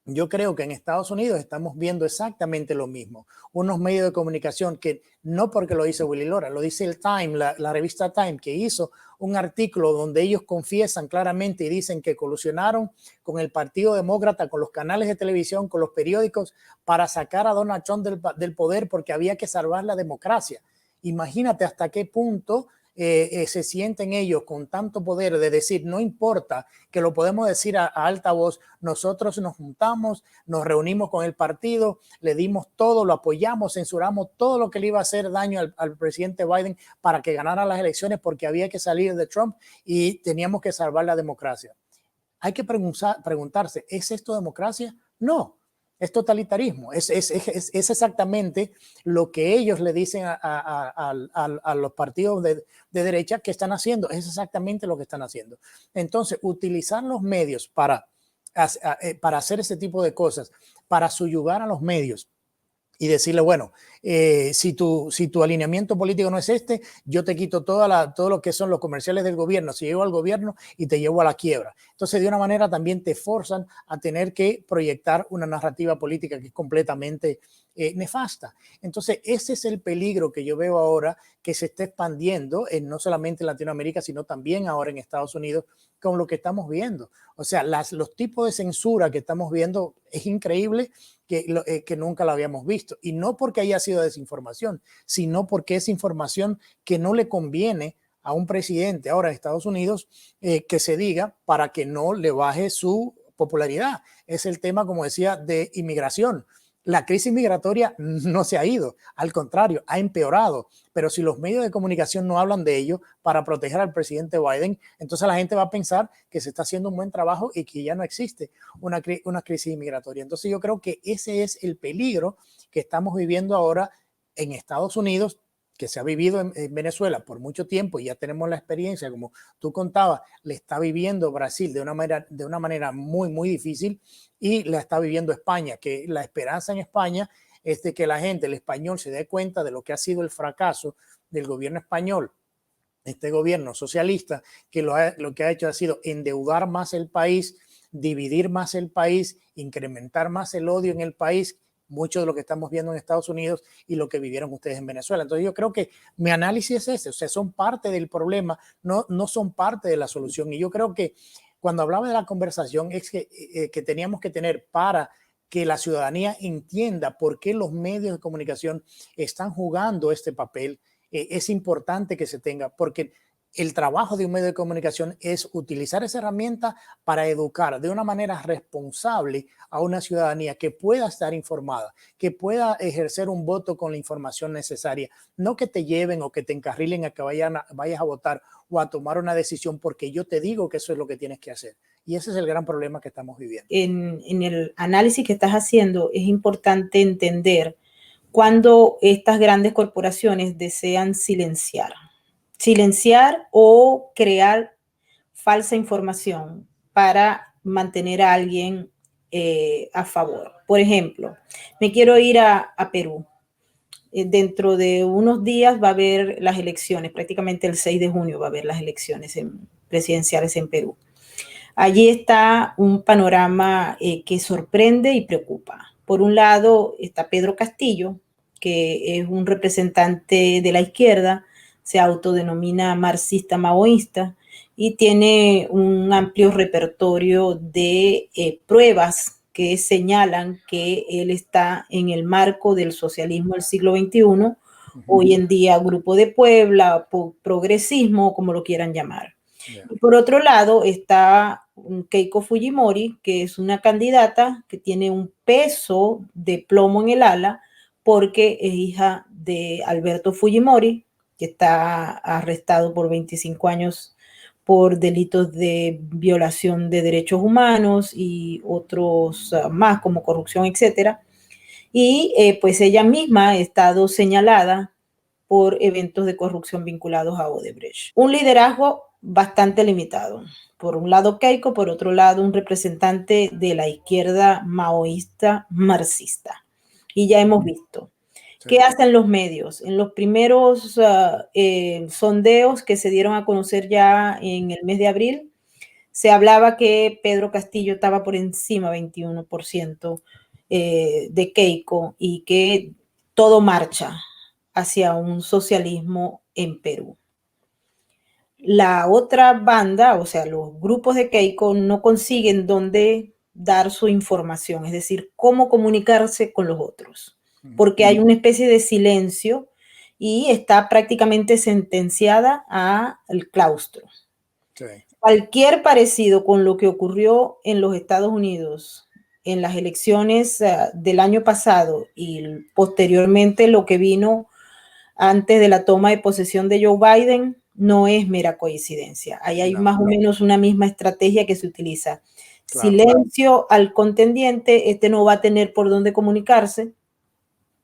Yo creo que en Estados Unidos estamos viendo exactamente lo mismo. Unos medios de comunicación que no porque lo dice Willy Lora, lo dice el Time, la revista Time, que hizo un artículo donde ellos confiesan claramente y dicen que colusionaron con el Partido Demócrata, con los canales de televisión, con los periódicos para sacar a Donald Trump del poder porque había que salvar la democracia. Imagínate hasta qué punto se sienten ellos con tanto poder de decir, no importa, que lo podemos decir a alta voz, nosotros nos juntamos, nos reunimos con el partido, le dimos todo, lo apoyamos, censuramos todo lo que le iba a hacer daño al presidente Biden para que ganara las elecciones porque había que salir de Trump y teníamos que salvar la democracia. Hay que preguntarse, ¿es esto democracia? No. Es totalitarismo, es exactamente lo que ellos le dicen a los partidos de derecha que están haciendo, es exactamente lo que están haciendo. Entonces, utilizar los medios para hacer ese tipo de cosas, para subyugar a los medios y decirle, bueno, si tu alineamiento político no es este, yo te quito todo lo que son los comerciales del gobierno, si llevo al gobierno y te llevo a la quiebra. Entonces, de una manera también te forzan a tener que proyectar una narrativa política que es completamente nefasta. Entonces, ese es el peligro que yo veo ahora que se está expandiendo no solamente en Latinoamérica, sino también ahora en Estados Unidos, con lo que estamos viendo. O sea, los tipos de censura que estamos viendo es increíble que nunca lo habíamos visto. Y no porque haya sido desinformación, sino porque es información que no le conviene a un presidente ahora de Estados Unidos que se diga para que no le baje su popularidad. Es el tema, como decía, de inmigración. La crisis migratoria no se ha ido, al contrario, ha empeorado. Pero si los medios de comunicación no hablan de ello para proteger al presidente Biden, entonces la gente va a pensar que se está haciendo un buen trabajo y que ya no existe una crisis migratoria. Entonces yo creo que ese es el peligro que estamos viviendo ahora en Estados Unidos, que se ha vivido en Venezuela por mucho tiempo y ya tenemos la experiencia, como tú contabas, le está viviendo Brasil de una manera muy, muy difícil y la está viviendo España, que la esperanza en España es de que la gente, el español, se dé cuenta de lo que ha sido el fracaso del gobierno español, este gobierno socialista, que lo que ha hecho ha sido endeudar más el país, dividir más el país, incrementar más el odio en el país, mucho de lo que estamos viendo en Estados Unidos y lo que vivieron ustedes en Venezuela. Entonces yo creo que mi análisis es ese, o sea, son parte del problema, no son parte de la solución. Y yo creo que cuando hablaba de la conversación es que teníamos que tener para que la ciudadanía entienda por qué los medios de comunicación están jugando este papel. Es importante que se tenga, porque el trabajo de un medio de comunicación es utilizar esa herramienta para educar de una manera responsable a una ciudadanía que pueda estar informada, que pueda ejercer un voto con la información necesaria, no que te lleven o que te encarrilen a que vayas a votar o a tomar una decisión porque yo te digo que eso es lo que tienes que hacer. Y ese es el gran problema que estamos viviendo. En el análisis que estás haciendo es importante entender cuando estas grandes corporaciones desean silenciar o crear falsa información para mantener a alguien a favor. Por ejemplo, me quiero ir a Perú. Dentro de unos días va a haber las elecciones, prácticamente el 6 de junio va a haber las elecciones presidenciales en Perú. Allí está un panorama que sorprende y preocupa. Por un lado está Pedro Castillo, que es un representante de la izquierda, se autodenomina marxista maoísta y tiene un amplio repertorio de pruebas que señalan que él está en el marco del socialismo del siglo XXI, hoy en día Grupo de Puebla, progresismo, como lo quieran llamar. Yeah. Y por otro lado está Keiko Fujimori, que es una candidata que tiene un peso de plomo en el ala porque es hija de Alberto Fujimori, que está arrestado por 25 años por delitos de violación de derechos humanos y otros más como corrupción, etcétera. Y pues ella misma ha estado señalada por eventos de corrupción vinculados a Odebrecht. Un liderazgo bastante limitado. Por un lado Keiko, por otro lado un representante de la izquierda maoísta marxista. Y ya hemos visto. ¿Qué hacen los medios? En los primeros sondeos que se dieron a conocer ya en el mes de abril, se hablaba que Pedro Castillo estaba por encima 21% de Keiko y que todo marcha hacia un socialismo en Perú. La otra banda, o sea, los grupos de Keiko no consiguen dónde dar su información, es decir, cómo comunicarse con los otros, porque hay una especie de silencio y está prácticamente sentenciada al claustro. Okay. Cualquier parecido con lo que ocurrió en los Estados Unidos en las elecciones del año pasado y posteriormente lo que vino antes de la toma de posesión de Joe Biden, no es mera coincidencia. Ahí hay más o menos una misma estrategia que se utiliza. Claro, silencio al contendiente, este no va a tener por dónde comunicarse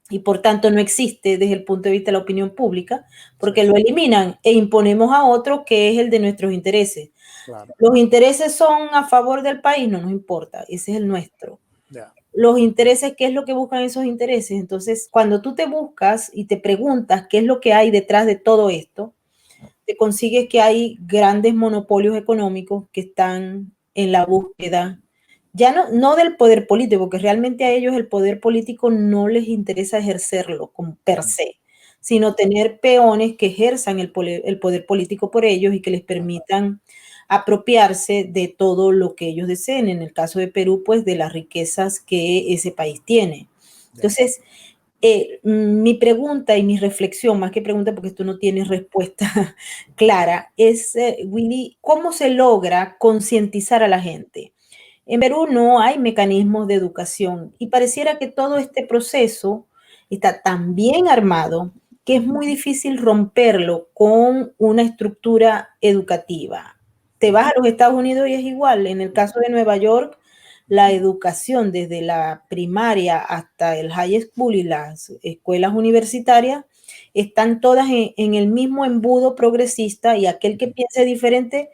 y por tanto no existe desde el punto de vista de la opinión pública, porque lo eliminan e imponemos a otro que es el de nuestros intereses. Claro. Los intereses son a favor del país, no nos importa, ese es el nuestro. Yeah. Los intereses, ¿qué es lo que buscan esos intereses? Entonces, cuando tú te buscas y te preguntas qué es lo que hay detrás de todo esto, te consigues que hay grandes monopolios económicos que están en la búsqueda, ya no del poder político, porque realmente a ellos el poder político no les interesa ejercerlo como per se, sino tener peones que ejerzan el poder político por ellos y que les permitan apropiarse de todo lo que ellos deseen. En el caso de Perú, pues de las riquezas que ese país tiene. Entonces, mi pregunta y mi reflexión, más que pregunta porque tú no tienes respuesta clara, es, Willy, ¿cómo se logra concientizar a la gente? En Perú no hay mecanismos de educación y pareciera que todo este proceso está tan bien armado que es muy difícil romperlo con una estructura educativa. Te vas a los Estados Unidos y es igual. En el caso de Nueva York, la educación desde la primaria hasta el high school y las escuelas universitarias están todas en el mismo embudo progresista y aquel que piense diferente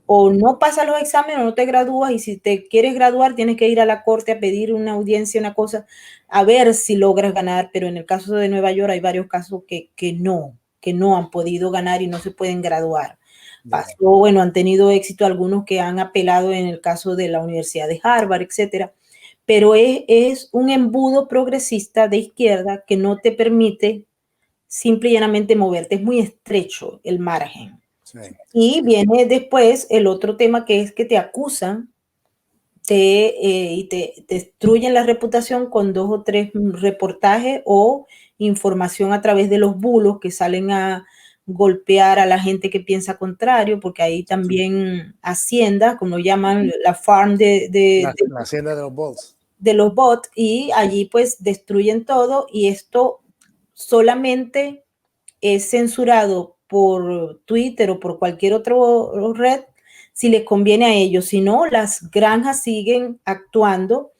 o no pasa los exámenes o no te gradúas y si te quieres graduar tienes que ir a la corte a pedir una audiencia, una cosa, a ver si logras ganar, pero en el caso de Nueva York hay varios casos que no han podido ganar y no se pueden graduar. Pasó, bueno, han tenido éxito algunos que han apelado en el caso de la Universidad de Harvard, etcétera, pero es un embudo progresista de izquierda que no te permite simple y llanamente moverte, es muy estrecho el margen. Sí. Y viene después el otro tema que es que te acusan y te destruyen la reputación con 2 o 3 reportajes o información a través de los bulos que salen a golpear a la gente que piensa contrario, porque ahí también Hacienda, como llaman, la farm la Hacienda de los bots. De los bots, y allí pues destruyen todo y esto solamente es censurado por Twitter o por cualquier otra red si les conviene a ellos. Si no, las granjas siguen actuando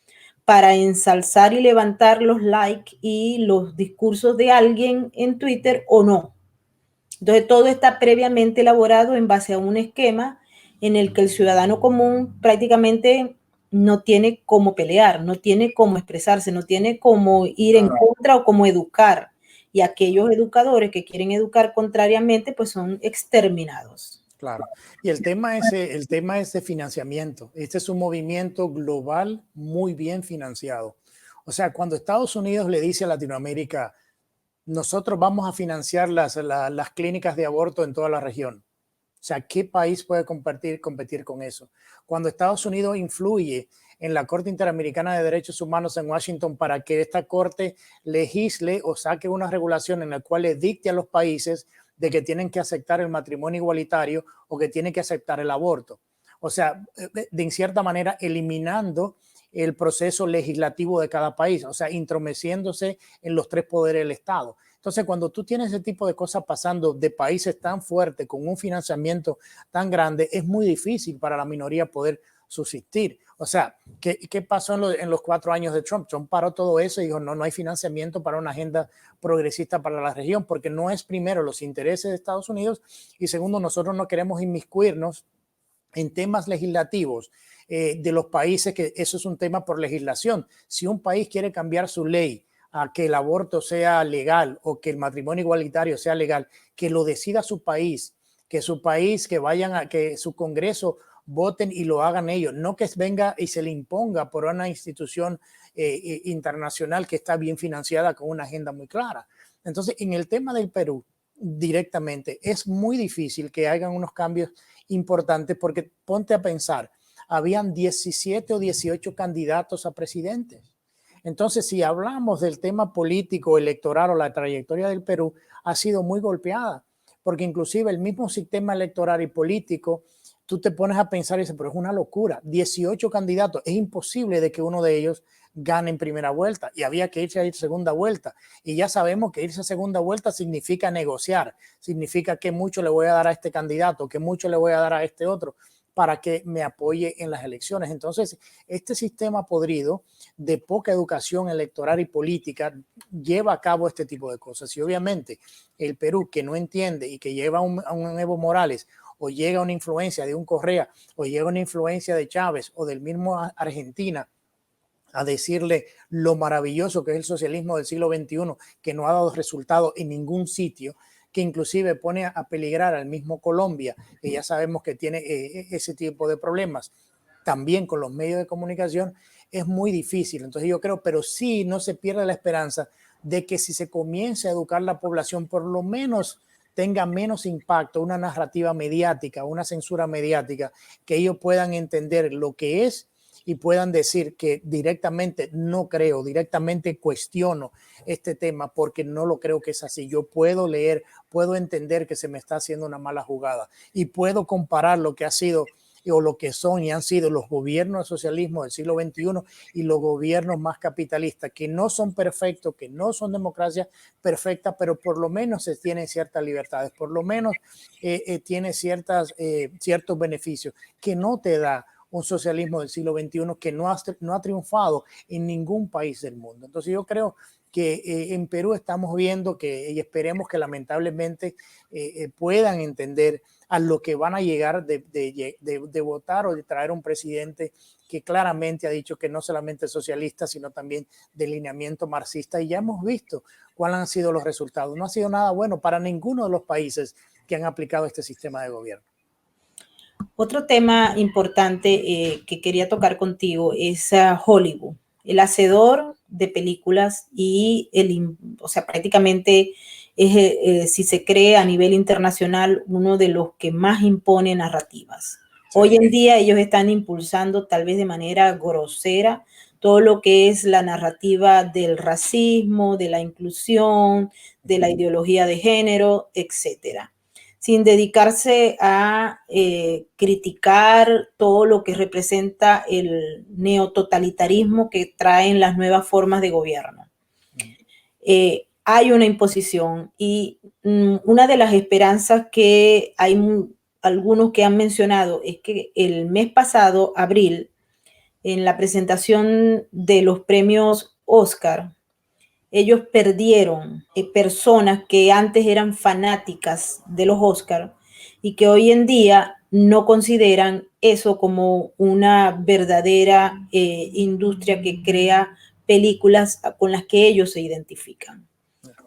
para ensalzar y levantar los likes y los discursos de alguien en Twitter o no. Entonces, todo está previamente elaborado en base a un esquema en el que el ciudadano común prácticamente no tiene cómo pelear, no tiene cómo expresarse, no tiene cómo ir en contra o cómo educar. Y aquellos educadores que quieren educar contrariamente, pues son exterminados. Claro. Y el tema es de financiamiento. Este es un movimiento global muy bien financiado. O sea, cuando Estados Unidos le dice a Latinoamérica, nosotros vamos a financiar las clínicas de aborto en toda la región. O sea, ¿qué país puede competir con eso? Cuando Estados Unidos influye en la Corte Interamericana de Derechos Humanos en Washington para que esta corte legisle o saque una regulación en la cual le dicte a los países de que tienen que aceptar el matrimonio igualitario o que tienen que aceptar el aborto. O sea, en cierta manera eliminando el proceso legislativo de cada país, o sea, intromeciéndose en los tres poderes del Estado. Entonces, cuando tú tienes ese tipo de cosas pasando de países tan fuertes, con un financiamiento tan grande, es muy difícil para la minoría poder subsistir. O sea, ¿qué pasó en los 4 años de Trump? Trump paró todo eso y dijo, no hay financiamiento para una agenda progresista para la región, porque no es primero los intereses de Estados Unidos y segundo, nosotros no queremos inmiscuirnos en temas legislativos de los países, que eso es un tema por legislación. Si un país quiere cambiar su ley a que el aborto sea legal o que el matrimonio igualitario sea legal, que lo decida su país, que vayan a que su Congreso voten y lo hagan ellos, no que venga y se le imponga por una institución internacional que está bien financiada con una agenda muy clara. Entonces, en el tema del Perú, directamente, es muy difícil que hagan unos cambios importantes porque ponte a pensar, habían 17 o 18 candidatos a presidentes. Entonces, si hablamos del tema político, electoral o la trayectoria del Perú, ha sido muy golpeada, porque inclusive el mismo sistema electoral y político, tú te pones a pensar y dices, pero es una locura, 18 candidatos, es imposible de que uno de ellos gane en primera vuelta y había que irse a segunda vuelta. Y ya sabemos que irse a segunda vuelta significa negociar, significa que mucho le voy a dar a este candidato, que mucho le voy a dar a este otro para que me apoye en las elecciones. Entonces, este sistema podrido de poca educación electoral y política lleva a cabo este tipo de cosas. Y obviamente el Perú, que no entiende y que lleva a un Evo Morales, o llega una influencia de un Correa, o llega una influencia de Chávez o del mismo Argentina, a decirle lo maravilloso que es el socialismo del siglo XXI, que no ha dado resultado en ningún sitio, que inclusive pone a peligrar al mismo Colombia, que ya sabemos que tiene ese tipo de problemas, también con los medios de comunicación, es muy difícil. Entonces yo creo, pero sí no se pierde la esperanza de que si se comience a educar la población, por lo menos tenga menos impacto una narrativa mediática, una censura mediática, que ellos puedan entender lo que es y puedan decir que directamente no creo, directamente cuestiono este tema porque no lo creo que es así. Yo puedo leer, puedo entender que se me está haciendo una mala jugada y puedo comparar lo que ha sido o lo que son y han sido los gobiernos del socialismo del siglo XXI y los gobiernos más capitalistas, que no son perfectos, que no son democracias perfectas, pero por lo menos se tienen ciertas libertades, por lo menos tiene ciertos beneficios que no te da un socialismo del siglo XXI que no ha triunfado en ningún país del mundo. Entonces yo creo que en Perú estamos viendo que, y esperemos que lamentablemente puedan entender a lo que van a llegar de votar o de traer un presidente que claramente ha dicho que no solamente es socialista, sino también de lineamiento marxista. Y ya hemos visto cuáles han sido los resultados. No ha sido nada bueno para ninguno de los países que han aplicado este sistema de gobierno. Otro tema importante que quería tocar contigo es Hollywood, el hacedor de películas y o sea, prácticamente es, si se cree a nivel internacional, uno de los que más impone narrativas. Sí. Hoy en día ellos están impulsando tal vez de manera grosera todo lo que es la narrativa del racismo, de la inclusión, de la ideología de género, etcétera, sin dedicarse a criticar todo lo que representa el neototalitarismo que traen las nuevas formas de gobierno. Hay una imposición y una de las esperanzas que hay algunos que han mencionado es que el mes pasado, abril, en la presentación de los premios Oscar, ellos perdieron personas que antes eran fanáticas de los Oscar y que hoy en día no consideran eso como una verdadera industria que crea películas con las que ellos se identifican.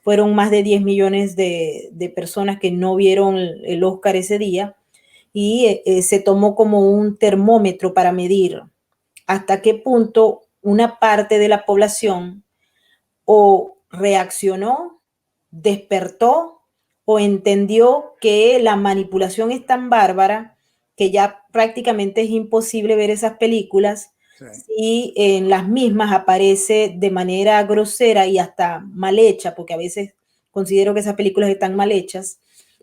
Fueron más de 10 millones de personas que no vieron el Oscar ese día y se tomó como un termómetro para medir hasta qué punto una parte de la población o reaccionó, despertó o entendió que la manipulación es tan bárbara que ya prácticamente es imposible ver esas películas Sí. si en las mismas aparece de manera grosera y hasta mal hecha, porque a veces considero que esas películas están mal hechas,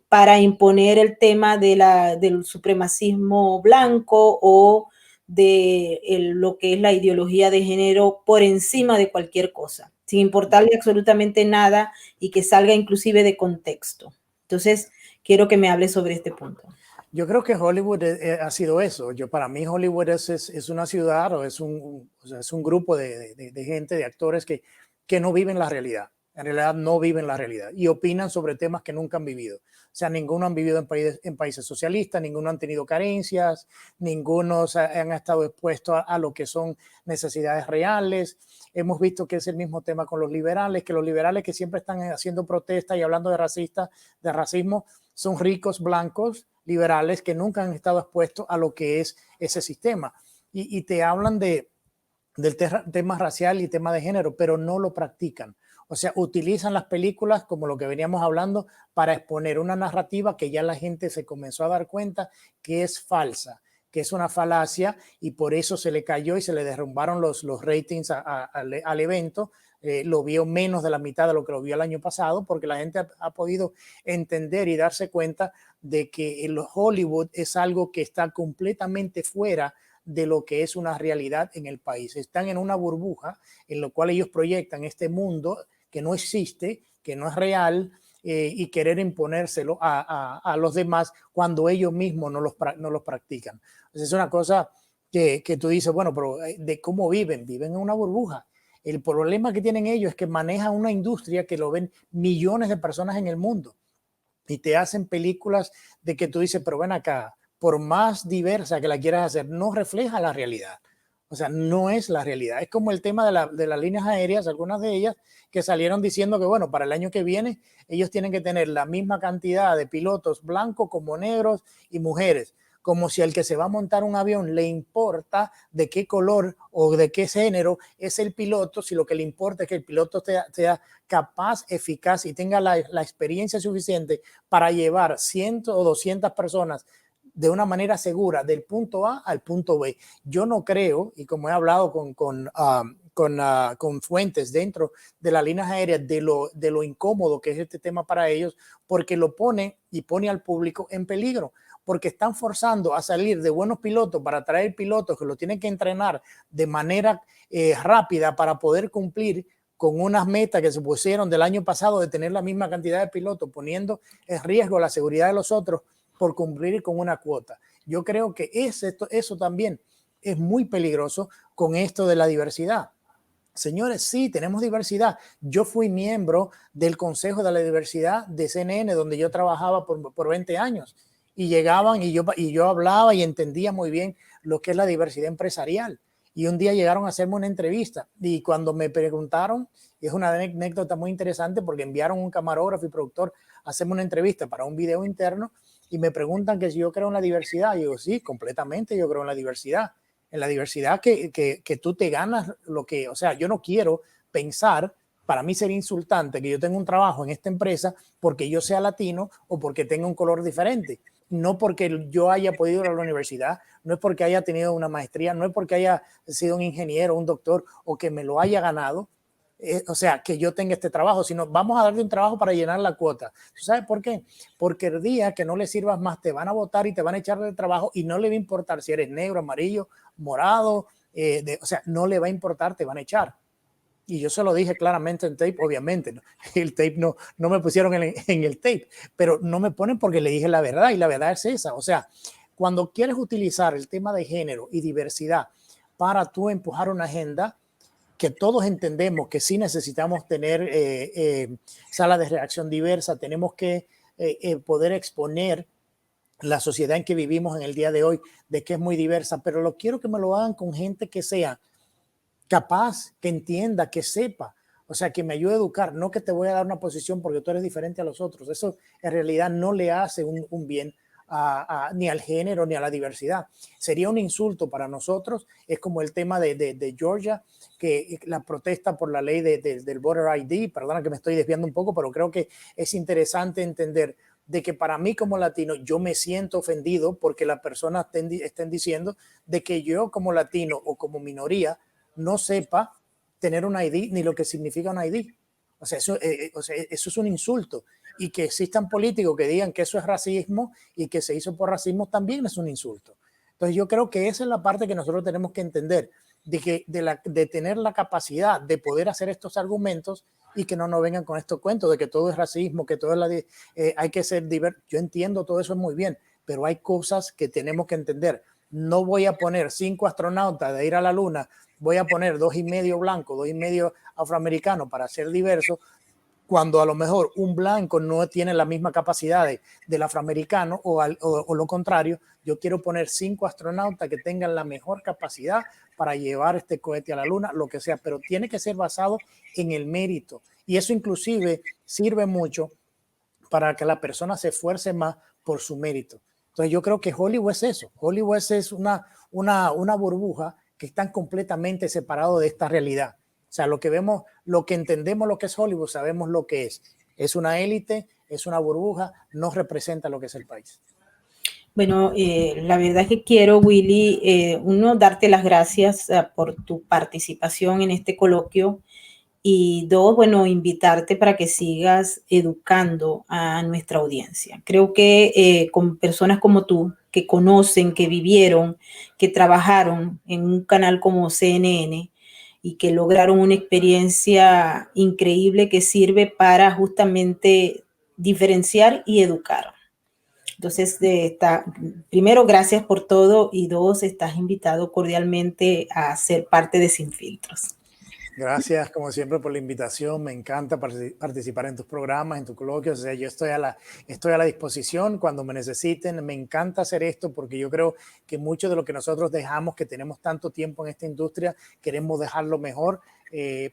para imponer el tema del supremacismo blanco o de lo que es la ideología de género por encima de cualquier cosa, sin importarle absolutamente nada y que salga inclusive de contexto. Entonces, quiero que me hable sobre este punto. Yo creo que Hollywood ha sido eso. Para mí Hollywood es una ciudad o es un grupo de gente, de actores que no viven la realidad. En realidad no viven la realidad y opinan sobre temas que nunca han vivido. O sea, ninguno han vivido en países socialistas, ninguno han tenido carencias, ninguno han estado expuestos a lo que son necesidades reales. Hemos visto que es el mismo tema con los liberales, que los liberales que siempre están haciendo protestas y hablando de racismo, son ricos, blancos, liberales que nunca han estado expuestos a lo que es ese sistema. Y te hablan del tema racial y tema de género, pero no lo practican. O sea, utilizan las películas como lo que veníamos hablando para exponer una narrativa que ya la gente se comenzó a dar cuenta que es falsa, que es una falacia y por eso se le cayó y se le derrumbaron los ratings al evento. Lo vio menos de la mitad de lo que lo vio el año pasado porque la gente ha podido entender y darse cuenta de que el Hollywood es algo que está completamente fuera de lo que es una realidad en el país. Están en una burbuja en lo cual ellos proyectan este mundo que no existe, que no es real, y querer imponérselo a los demás cuando ellos mismos no los practican. Entonces es una cosa que tú dices, bueno, pero ¿de cómo viven? Viven en una burbuja. El problema que tienen ellos es que manejan una industria que lo ven millones de personas en el mundo y te hacen películas de que tú dices, pero ven acá, por más diversa que la quieras hacer, no refleja la realidad. O sea, no es la realidad. Es como el tema de las líneas aéreas, algunas de ellas que salieron diciendo que, bueno, para el año que viene ellos tienen que tener la misma cantidad de pilotos blancos como negros y mujeres, como si al que se va a montar un avión le importa de qué color o de qué género es el piloto, si lo que le importa es que el piloto sea capaz, eficaz y tenga la experiencia suficiente para llevar 100 o 200 personas de una manera segura del punto A al punto B. Yo no creo, y como he hablado con fuentes dentro de las líneas aéreas de lo incómodo que es este tema para ellos, porque lo pone y pone al público en peligro, porque están forzando a salir de buenos pilotos para traer pilotos que lo tienen que entrenar de manera rápida para poder cumplir con unas metas que se pusieron del año pasado de tener la misma cantidad de pilotos, poniendo en riesgo la seguridad de los otros por cumplir con una cuota. Yo creo que eso también es muy peligroso con esto de la diversidad. Señores, sí, tenemos diversidad. Yo fui miembro del Consejo de la Diversidad de CNN, donde yo trabajaba por 20 años. Y llegaban y yo hablaba y entendía muy bien lo que es la diversidad empresarial. Y un día llegaron a hacerme una entrevista. Y cuando me preguntaron, es una anécdota muy interesante porque enviaron un camarógrafo y productor a hacerme una entrevista para un video interno y me preguntan que si yo creo en la diversidad. Y digo, sí, completamente yo creo en la diversidad. En la diversidad que tú te ganas lo que, o sea, yo no quiero pensar, para mí sería insultante que yo tenga un trabajo en esta empresa porque yo sea latino o porque tenga un color diferente. No porque yo haya podido ir a la universidad, no es porque haya tenido una maestría, no es porque haya sido un ingeniero, un doctor o que me lo haya ganado. O sea, que yo tenga este trabajo, sino vamos a darle un trabajo para llenar la cuota. ¿Sabes por qué? Porque el día que no le sirvas más te van a votar y te van a echar de trabajo y no le va a importar si eres negro, amarillo, morado, o sea, no le va a importar, te van a echar. Y yo se lo dije claramente en tape, obviamente, ¿no? El tape no me pusieron en el tape, pero no me ponen porque le dije la verdad y la verdad es esa. O sea, cuando quieres utilizar el tema de género y diversidad para tú empujar una agenda, que todos entendemos que sí necesitamos tener sala de reacción diversa, tenemos que poder exponer la sociedad en que vivimos en el día de hoy, de que es muy diversa, pero lo quiero que me lo hagan con gente que sea capaz, que entienda, que sepa, o sea, que me ayude a educar, no que te voy a dar una posición porque tú eres diferente a los otros. Eso en realidad no le hace un bien ni al género ni a la diversidad. Sería un insulto para nosotros. Es como el tema de Georgia, que la protesta por la ley del Voter ID. Perdona que me estoy desviando un poco, pero creo que es interesante entender de que para mí como latino yo me siento ofendido porque las personas estén diciendo de que yo como latino o como minoría no sepa tener un ID ni lo que significa un ID. O sea, eso es un insulto. Y que existan políticos que digan que eso es racismo y que se hizo por racismo también es un insulto. Entonces yo creo que esa es la parte que nosotros tenemos que entender, de tener la capacidad de poder hacer estos argumentos y que no nos vengan con estos cuentos de que todo es racismo, que todo es hay que ser diverso. Yo entiendo todo eso es muy bien, pero hay cosas que tenemos que entender. No voy a poner 5 astronautas de ir a la luna, voy a poner 2,5 blancos, 2,5 afroamericanos para ser diversos, cuando a lo mejor un blanco no tiene la misma capacidad del afroamericano o lo contrario. Yo quiero poner 5 astronautas que tengan la mejor capacidad para llevar este cohete a la luna, lo que sea, pero tiene que ser basado en el mérito. Y eso inclusive sirve mucho para que la persona se esfuerce más por su mérito. Entonces yo creo que Hollywood es eso. Hollywood es una burbuja que están completamente separados de esta realidad. O sea, lo que vemos, lo que entendemos lo que es Hollywood, sabemos lo que es. Es una élite, es una burbuja, no representa lo que es el país. Bueno, la verdad es que quiero, Willy, uno, darte las gracias por tu participación en este coloquio y dos, bueno, invitarte para que sigas educando a nuestra audiencia. Creo que con personas como tú, que conocen, que vivieron, que trabajaron en un canal como CNN, y que lograron una experiencia increíble que sirve para justamente diferenciar y educar. Entonces, primero, gracias por todo y dos, estás invitado cordialmente a ser parte de Sin Filtros. Gracias, como siempre, por la invitación. Me encanta participar en tus programas, en tus coloquios. O sea, yo estoy a la disposición cuando me necesiten. Me encanta hacer esto porque yo creo que mucho de lo que nosotros dejamos, que tenemos tanto tiempo en esta industria, queremos dejarlo mejor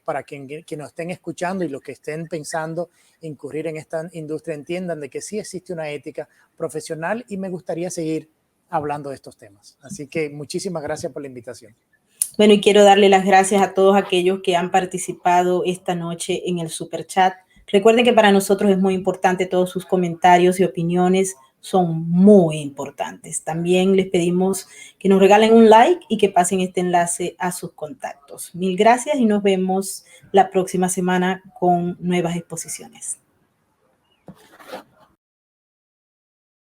para que nos estén escuchando y los que estén pensando incurrir en esta industria entiendan de que sí existe una ética profesional y me gustaría seguir hablando de estos temas. Así que muchísimas gracias por la invitación. Bueno, y quiero darle las gracias a todos aquellos que han participado esta noche en el Super Chat. Recuerden que para nosotros es muy importante, todos sus comentarios y opiniones son muy importantes. También les pedimos que nos regalen un like y que pasen este enlace a sus contactos. Mil gracias y nos vemos la próxima semana con nuevas exposiciones.